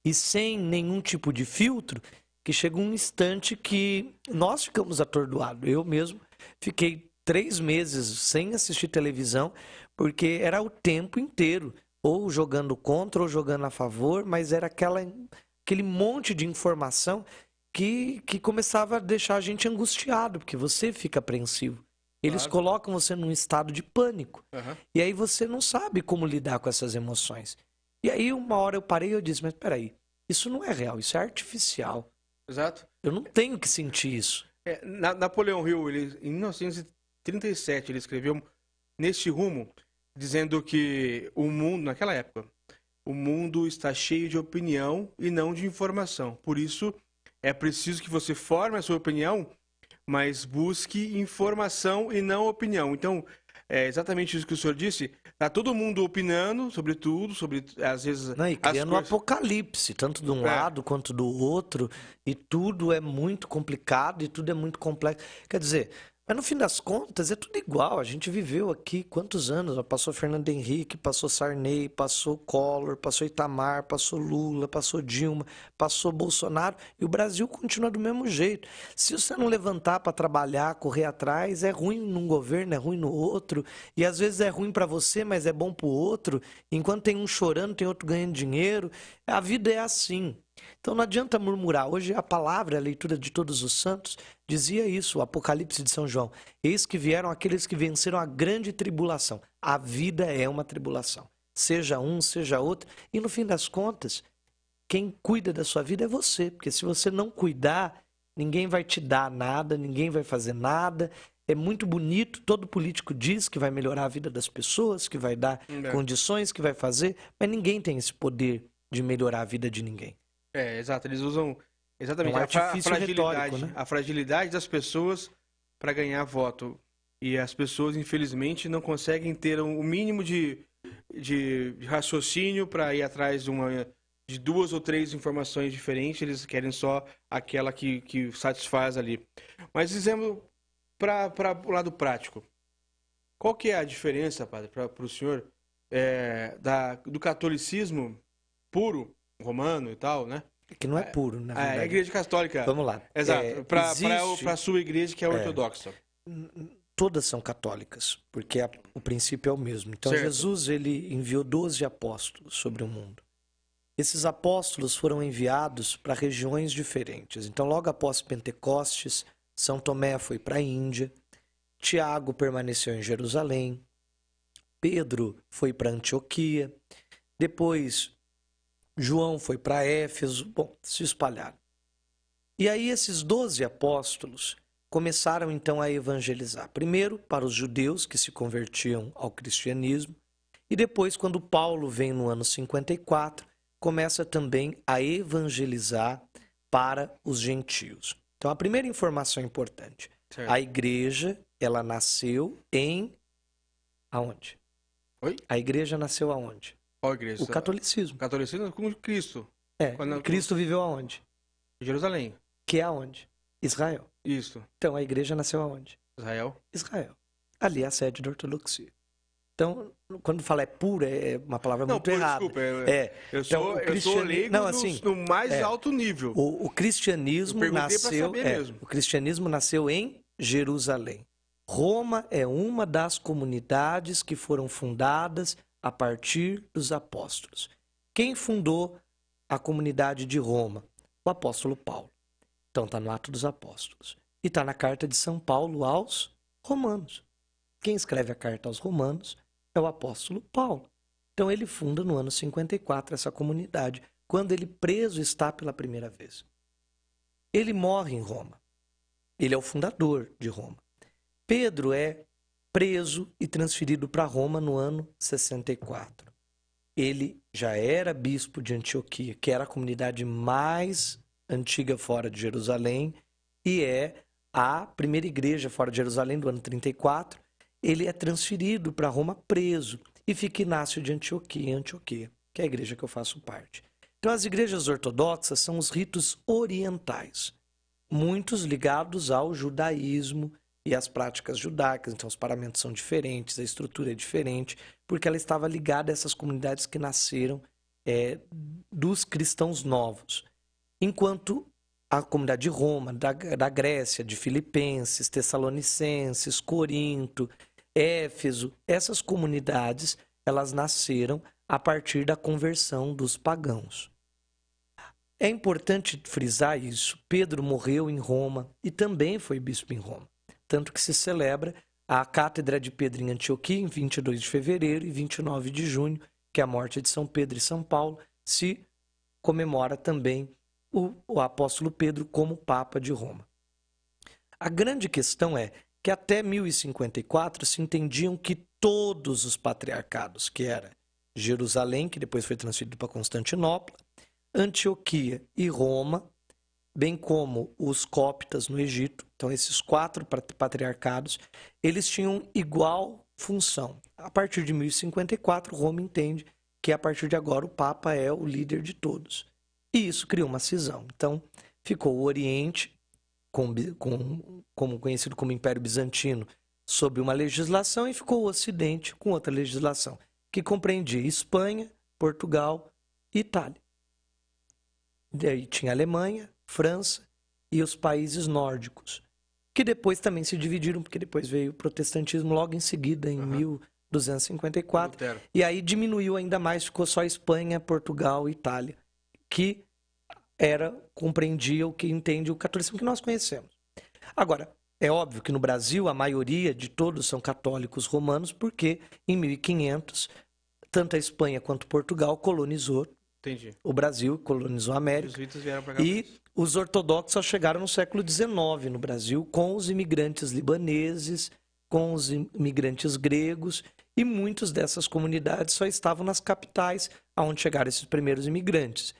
e sem nenhum tipo de filtro, que chega um instante que nós ficamos atordoados. Eu mesmo fiquei 3 meses sem assistir televisão, porque era o tempo inteiro, ou jogando contra ou jogando a favor, mas era aquele monte de informação que começava a deixar a gente angustiado, porque você fica apreensivo. Eles colocam você num estado de pânico. E aí você não sabe como lidar com essas emoções. E aí uma hora eu parei e eu disse, mas peraí, isso não é real, isso é artificial. Exato. Eu não tenho que sentir isso. Napoleão Hill, em 1937, ele escreveu neste rumo, dizendo que o mundo, naquela época, o mundo está cheio de opinião e não de informação. Por isso, é preciso que você forme a sua opinião, mas busque informação e não opinião. Então, é exatamente isso que o senhor disse. Está todo mundo opinando sobre tudo, às vezes... Não, e criando um apocalipse, tanto de um lado quanto do outro, e tudo é muito complicado e tudo é muito complexo. Quer dizer, mas no fim das contas é tudo igual. A gente viveu aqui quantos anos? Passou Fernando Henrique, passou Sarney, passou Collor, passou Itamar, passou Lula, passou Dilma, passou Bolsonaro, e o Brasil continua do mesmo jeito. Se você não levantar para trabalhar, correr atrás, é ruim num governo, é ruim no outro, e às vezes é ruim para você, mas é bom para o outro. Enquanto tem um chorando, tem outro ganhando dinheiro. A vida é assim. Então não adianta murmurar. Hoje a palavra, a leitura de Todos os Santos, dizia isso, o Apocalipse de São João. Eis que vieram aqueles que venceram a grande tribulação. A vida é uma tribulação. Seja um, seja outro. E no fim das contas, quem cuida da sua vida é você. Porque se você não cuidar, ninguém vai te dar nada, ninguém vai fazer nada. É muito bonito, todo político diz que vai melhorar a vida das pessoas, que vai dar condições, que vai fazer, mas ninguém tem esse poder de melhorar a vida de ninguém. Exato, eles usam exatamente a fragilidade das pessoas para ganhar voto. E as pessoas, infelizmente, não conseguem ter o mínimo de raciocínio para ir atrás de 2 ou 3 informações diferentes. Eles querem só aquela que satisfaz ali. Mas dizemos para o lado prático. Qual que é a diferença, padre, para o senhor, do catolicismo puro, romano e tal, né? Que não é puro, na verdade. A Igreja Católica. Vamos lá. Exato. Para a sua igreja, que é ortodoxa. Todas são católicas, porque o princípio é o mesmo. Então, certo. Jesus, ele enviou 12 apóstolos sobre o mundo. Esses apóstolos foram enviados para regiões diferentes. Então, logo após Pentecostes, São Tomé foi para a Índia, Tiago permaneceu em Jerusalém, Pedro foi para Antioquia, depois João foi para Éfeso, bom, se espalharam. E aí esses 12 apóstolos começaram então a evangelizar. Primeiro para os judeus que se convertiam ao cristianismo, e depois, quando Paulo vem no ano 54, começa também a evangelizar para os gentios. Então a primeira informação importante, certo. A igreja, ela nasceu em... Aonde? Oi? A igreja nasceu aonde? Qual igreja? O catolicismo. O catolicismo com Cristo. Cristo viveu aonde? Jerusalém. Que é aonde? Israel. Isso. Então, a igreja nasceu aonde? Israel. Israel. Ali é a sede da ortodoxia. Então, quando fala é pura, é uma palavra muito errada. Desculpa, eu então, sou leigo no mais alto nível. O cristianismo nasceu em Jerusalém. Roma é uma das comunidades que foram fundadas a partir dos apóstolos. Quem fundou a comunidade de Roma? O apóstolo Paulo. Então está no Atos dos Apóstolos. E está na carta de São Paulo aos Romanos. Quem escreve a carta aos Romanos é o apóstolo Paulo. Então ele funda no ano 54 essa comunidade, quando ele preso está pela primeira vez. Ele morre em Roma. Ele é o fundador de Roma. Pedro é preso e transferido para Roma no ano 64. Ele já era bispo de Antioquia, que era a comunidade mais antiga fora de Jerusalém, e é a primeira igreja fora de Jerusalém do ano 34, ele é transferido para Roma preso e fica Inácio de Antioquia, que é a igreja que eu faço parte. Então, as igrejas ortodoxas são os ritos orientais, muitos ligados ao judaísmo e às práticas judaicas. Então, os paramentos são diferentes, a estrutura é diferente, porque ela estava ligada a essas comunidades que nasceram dos cristãos novos. Enquanto a comunidade de Roma, da Grécia, de Filipenses, Tessalonicenses, Corinto, Éfeso, essas comunidades, elas nasceram a partir da conversão dos pagãos. É importante frisar isso. Pedro morreu em Roma e também foi bispo em Roma. Tanto que se celebra a Cátedra de Pedro em Antioquia em 22 de fevereiro e 29 de junho, que é a morte de São Pedro e São Paulo, se comemora também o apóstolo Pedro como Papa de Roma. A grande questão é que até 1054 se entendiam que todos os patriarcados, que era Jerusalém, que depois foi transferido para Constantinopla, Antioquia e Roma, bem como os coptas no Egito, então esses 4 patriarcados, eles tinham igual função. A partir de 1054, Roma entende que a partir de agora o Papa é o líder de todos. E isso criou uma cisão. Então, ficou o Oriente, como conhecido como Império Bizantino, sob uma legislação, e ficou o Ocidente com outra legislação, que compreendia Espanha, Portugal e Itália. Daí tinha Alemanha, França e os países nórdicos, que depois também se dividiram, porque depois veio o protestantismo logo em seguida, em 1254, Lutero. e aí diminuiu ainda mais, ficou só Espanha, Portugal e Itália, que compreendia o que entende o catolicismo que nós conhecemos. Agora, é óbvio que no Brasil a maioria de todos são católicos romanos, porque em 1500, tanto a Espanha quanto Portugal colonizou o Brasil, colonizou a América. Os ritos vieram pra cá. E os ortodoxos só chegaram no século XIX no Brasil, com os imigrantes libaneses, com os imigrantes gregos, e muitas dessas comunidades só estavam nas capitais, aonde chegaram esses primeiros imigrantes.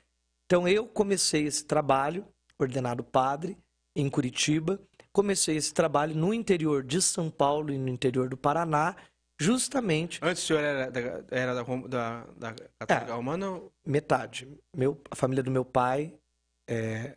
Então, eu comecei esse trabalho, ordenado padre, em Curitiba. Comecei esse trabalho no interior de São Paulo e no interior do Paraná, justamente... Antes o senhor era da Católica Romana? Metade. A família do meu pai é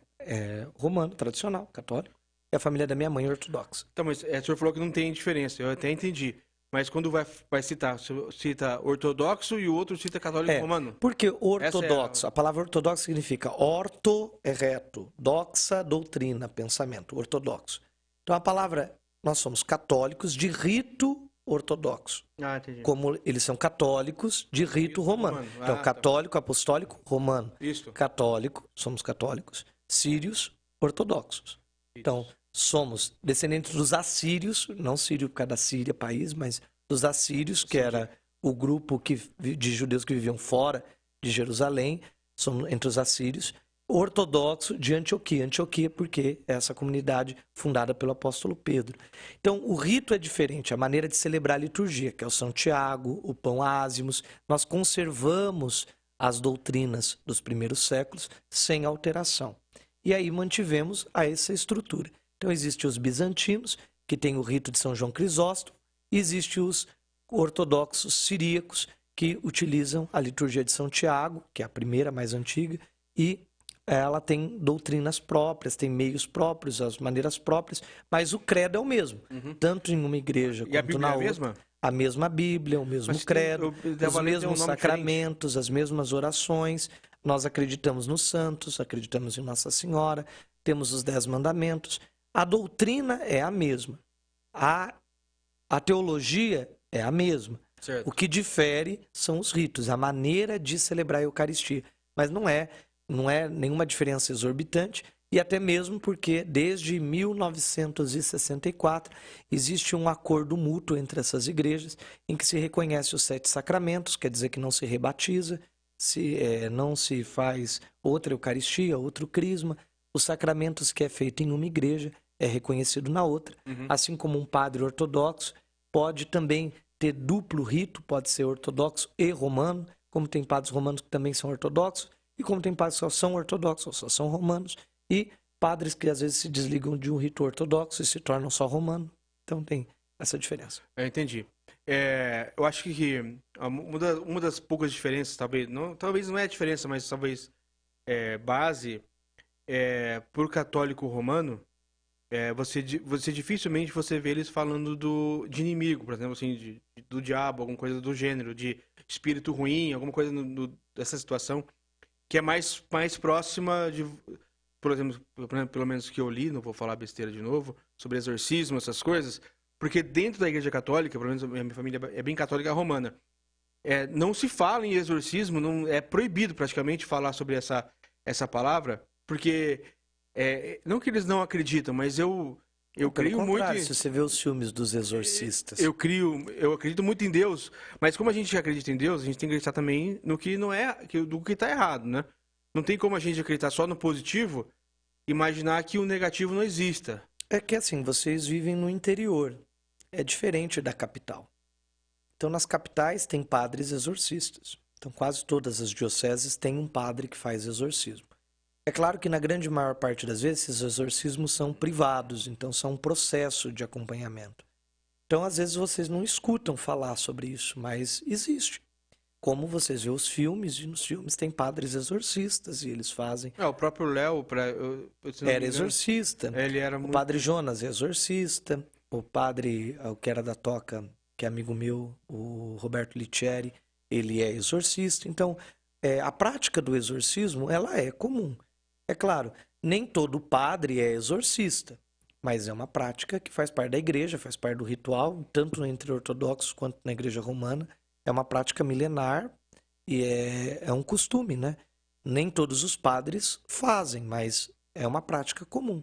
romano, tradicional, católico, e a família da minha mãe é ortodoxa. Então, mas o senhor falou que não tem diferença, eu até entendi. Mas quando vai citar, cita ortodoxo e o outro cita católico romano? Porque ortodoxo, a palavra ortodoxo significa orto é reto, doxa, doutrina, pensamento, ortodoxo. Então a palavra, nós somos católicos de rito ortodoxo. Ah, entendi. Como eles são católicos de rito romano. Então católico, apostólico, romano. Isso. Católico, somos católicos, sírios, ortodoxos. Isso. Então, somos descendentes dos assírios, não sírio por causa da Síria, país, mas dos assírios, que era o grupo de judeus que viviam fora de Jerusalém, somos entre os assírios, ortodoxo de Antioquia. Antioquia porque é essa comunidade fundada pelo apóstolo Pedro. Então, o rito é diferente, a maneira de celebrar a liturgia, que é o São Tiago, o pão ázimos. Nós conservamos as doutrinas dos primeiros séculos sem alteração. E aí mantivemos essa estrutura. Então, existem os bizantinos, que têm o rito de São João Crisóstomo, e existem os ortodoxos siríacos, que utilizam a liturgia de São Tiago, que é a primeira, mais antiga, e ela tem doutrinas próprias, tem meios próprios, as maneiras próprias, mas o credo é o mesmo, tanto em uma igreja quanto na outra. E a Bíblia é a mesma? A mesma Bíblia, o mesmo credo, os mesmos sacramentos, as mesmas orações. Nós acreditamos nos santos, acreditamos em Nossa Senhora, temos os 10 mandamentos. A doutrina é a mesma. A teologia é a mesma. Certo. O que difere são os ritos, a maneira de celebrar a Eucaristia. Mas não é nenhuma diferença exorbitante, e até mesmo porque desde 1964 existe um acordo mútuo entre essas igrejas em que se reconhece os 7 sacramentos, quer dizer que não se rebatiza, não se faz outra Eucaristia, outro crisma. Os sacramentos que é feito em uma igreja é reconhecido na outra, assim como um padre ortodoxo pode também ter duplo rito, pode ser ortodoxo e romano, como tem padres romanos que também são ortodoxos, e como tem padres que só são ortodoxos ou só são romanos, e padres que às vezes se desligam de um rito ortodoxo e se tornam só romano. Então tem essa diferença. Eu entendi. Eu acho que uma das poucas diferenças, talvez não é a diferença, mas talvez base, por católico romano, você dificilmente você vê eles falando de inimigo, por exemplo, assim, do diabo, alguma coisa do gênero, de espírito ruim, alguma coisa dessa situação, que é mais próxima de, por exemplo, pelo menos que eu li, não vou falar besteira de novo, sobre exorcismo, essas coisas, porque dentro da Igreja Católica, pelo menos a minha família é bem católica romana, não se fala em exorcismo, não é proibido praticamente falar sobre essa palavra, porque não que eles não acreditam, mas eu creio muito. Se você vê os filmes dos exorcistas. Eu acredito muito em Deus, mas como a gente acredita em Deus, a gente tem que acreditar também no que não é, do que está errado, né? Não tem como a gente acreditar só no positivo e imaginar que o negativo não exista. É que assim, vocês vivem no interior. É diferente da capital. Então, nas capitais tem padres exorcistas. Então, quase todas as dioceses têm um padre que faz exorcismo. É claro que na grande maior parte das vezes esses exorcismos são privados, então são um processo de acompanhamento. Então, às vezes vocês não escutam falar sobre isso, mas existe. Como vocês veem os filmes, e nos filmes tem padres exorcistas e eles fazem... O próprio Léo era exorcista. Ele era o padre Jonas é exorcista. O padre, o que era da Toca, que é amigo meu, o Roberto Litieri, ele é exorcista. Então, a prática do exorcismo, ela é comum. É claro, nem todo padre é exorcista, mas é uma prática que faz parte da igreja, faz parte do ritual, tanto entre ortodoxos quanto na igreja romana. É uma prática milenar e é um costume, né? Nem todos os padres fazem, mas é uma prática comum.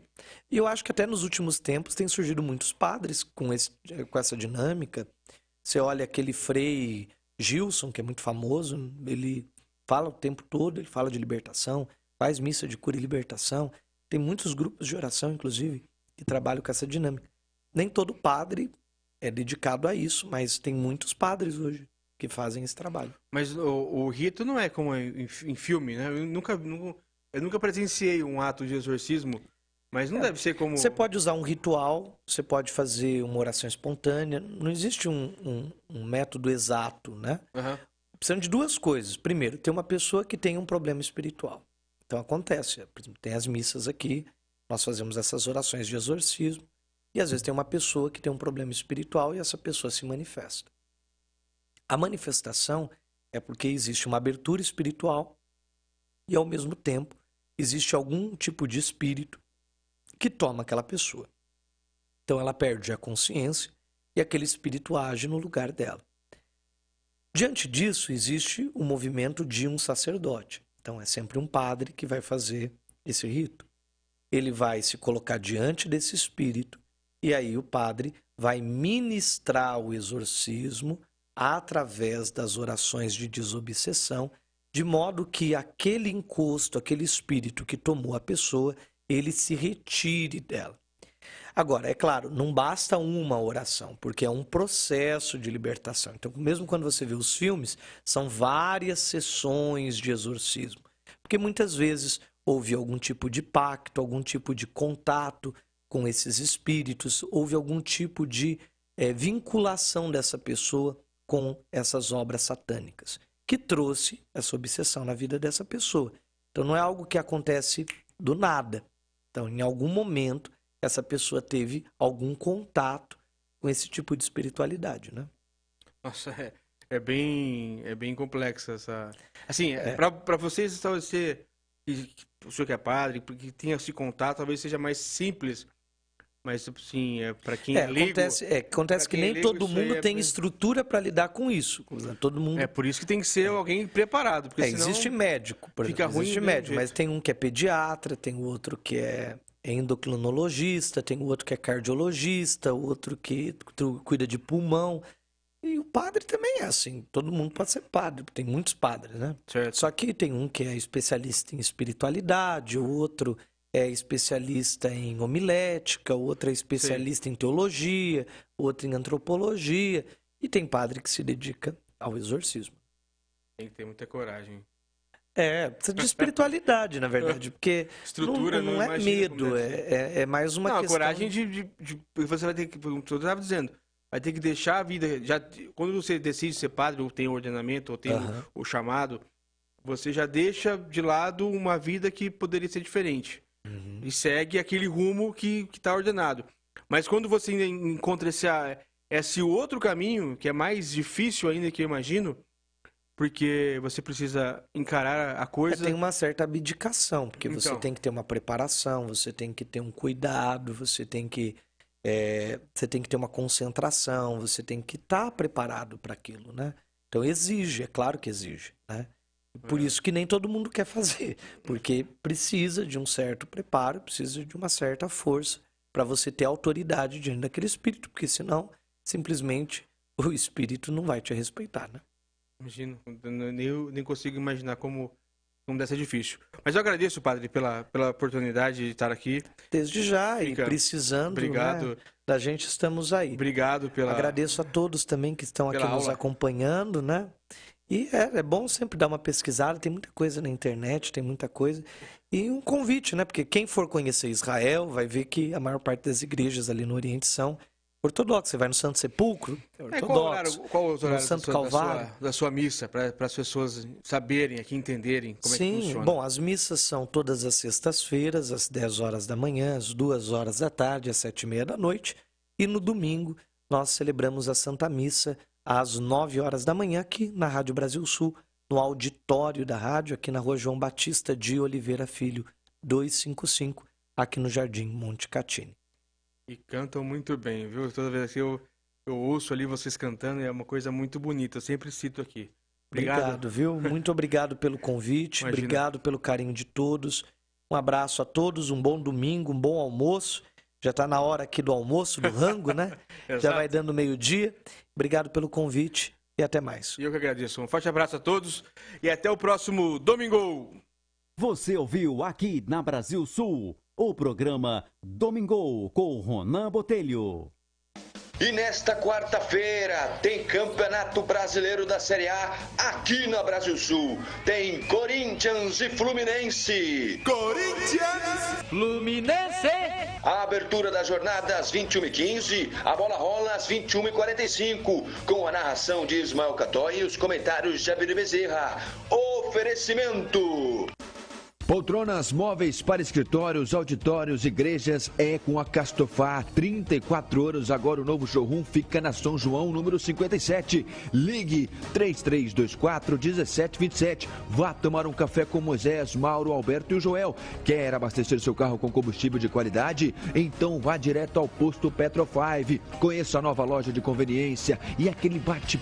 E eu acho que até nos últimos tempos tem surgido muitos padres com essa dinâmica. Você olha aquele Frei Gilson, que é muito famoso, ele fala o tempo todo, ele fala de libertação, faz missa de cura e libertação. Tem muitos grupos de oração, inclusive, que trabalham com essa dinâmica. Nem todo padre é dedicado a isso, mas tem muitos padres hoje que fazem esse trabalho. Mas o rito não é como em filme, né? Eu nunca presenciei um ato de exorcismo, mas não deve ser como... Você pode usar um ritual, você pode fazer uma oração espontânea. Não existe um método exato, né? Uhum. Precisando de duas coisas. Primeiro, tem uma pessoa que tem um problema espiritual. Então acontece, por exemplo, tem as missas aqui, nós fazemos essas orações de exorcismo, e às vezes tem uma pessoa que tem um problema espiritual e essa pessoa se manifesta. A manifestação é porque existe uma abertura espiritual e, ao mesmo tempo, existe algum tipo de espírito que toma aquela pessoa. Então ela perde a consciência e aquele espírito age no lugar dela. Diante disso, existe o movimento de um sacerdote. Então é sempre um padre que vai fazer esse rito. Ele vai se colocar diante desse espírito e aí o padre vai ministrar o exorcismo através das orações de desobsessão, de modo que aquele encosto, aquele espírito que tomou a pessoa, ele se retire dela. Agora, é claro, não basta uma oração, porque é um processo de libertação. Então, mesmo quando você vê os filmes, são várias sessões de exorcismo. Porque muitas vezes houve algum tipo de pacto, algum tipo de contato com esses espíritos, houve algum tipo de vinculação dessa pessoa com essas obras satânicas, que trouxe essa obsessão na vida dessa pessoa. Então, não é algo que acontece do nada. Então, em algum momento, essa pessoa teve algum contato com esse tipo de espiritualidade, né? Nossa, é bem complexa essa... Assim, para vocês, talvez o senhor que é padre, porque tenha esse contato, talvez seja mais simples, mas assim, para quem é leigo... Acontece que nem todo mundo tem estrutura para lidar com isso. Todo mundo... É por isso que tem que ser alguém preparado, porque senão... Existe médico, por exemplo, ruim, existe médico, mas tem um que é pediatra, tem o outro que é endocrinologista, tem o outro que é cardiologista, o outro que cuida de pulmão. E o padre também é assim. Todo mundo pode ser padre, tem muitos padres, né? Certo. Só que tem um que é especialista em espiritualidade, o outro é especialista em homilética, o outro é especialista em teologia, o outro em antropologia. E tem padre que se dedica ao exorcismo. Tem que ter muita coragem. Precisa de espiritualidade, na verdade, porque estrutura não é medo, é mais uma questão... coragem de você vai ter que, como eu estava dizendo, vai ter que deixar a vida. Quando você decide ser padre, ou tem o ordenamento, ou tem o chamado, você já deixa de lado uma vida que poderia ser diferente. E segue aquele rumo que está ordenado. Mas quando você ainda encontra esse outro caminho, que é mais difícil ainda que eu imagino, porque você precisa encarar a coisa... Tem uma certa abdicação, porque você tem que ter uma preparação, você tem que ter um cuidado, você tem que ter uma concentração, você tem que estar preparado para aquilo, né? Então exige, é claro que exige, né? Por isso que nem todo mundo quer fazer, porque precisa de um certo preparo, precisa de uma certa força para você ter autoridade diante daquele espírito, porque senão, simplesmente, o espírito não vai te respeitar, né? Imagino, eu nem consigo imaginar como deve ser difícil. Mas eu agradeço, padre, pela oportunidade de estar aqui. Desde já, e precisando, obrigado, né, da gente, estamos aí. Obrigado pela... Agradeço a todos também que estão aqui nos acompanhando, né? E é bom sempre dar uma pesquisada, tem muita coisa na internet, tem muita coisa. E um convite, né? Porque quem for conhecer Israel vai ver que a maior parte das igrejas ali no Oriente são ortodoxas. Você vai no Santo Sepulcro, é ortodoxo. Qual o horário Santo Calvário da sua missa, para as pessoas saberem aqui, entenderem como é que funciona? Bom, as missas são todas as sextas-feiras, às 10 horas da manhã, às 2 horas da tarde, às 7h30 da noite. E no domingo nós celebramos a Santa Missa às 9 horas da manhã, aqui na Rádio Brasil Sul, no auditório da rádio, aqui na Rua João Batista de Oliveira Filho, 255, aqui no Jardim Monte Catini. E cantam muito bem, viu? Toda vez que eu ouço ali vocês cantando, é uma coisa muito bonita, eu sempre cito aqui. Obrigado, viu? Muito obrigado pelo convite, obrigado pelo carinho de todos. Um abraço a todos, um bom domingo, um bom almoço. Já está na hora aqui do almoço, do rango, né? Já vai dando meio-dia. Obrigado pelo convite e até mais. E eu que agradeço. Um forte abraço a todos e até o próximo domingo. Você ouviu aqui na Brasil Sul o programa Domingo com Ronan Botelho. E nesta quarta-feira tem Campeonato Brasileiro da Série A aqui na Brasil Sul. Tem Corinthians e Fluminense. Corinthians! Fluminense! A abertura da jornada às 21h15, a bola rola às 21h45, com a narração de Ismael Catói e os comentários de Abílio Bezerra. Oferecimento! Poltronas móveis para escritórios, auditórios, igrejas é com a Castofar. 34 anos, agora o novo showroom fica na São João, número 57. Ligue 3324-1727. Vá tomar um café com Moisés, Mauro, Alberto e o Joel. Quer abastecer seu carro com combustível de qualidade? Então vá direto ao posto Petro 5. Conheça a nova loja de conveniência e aquele bate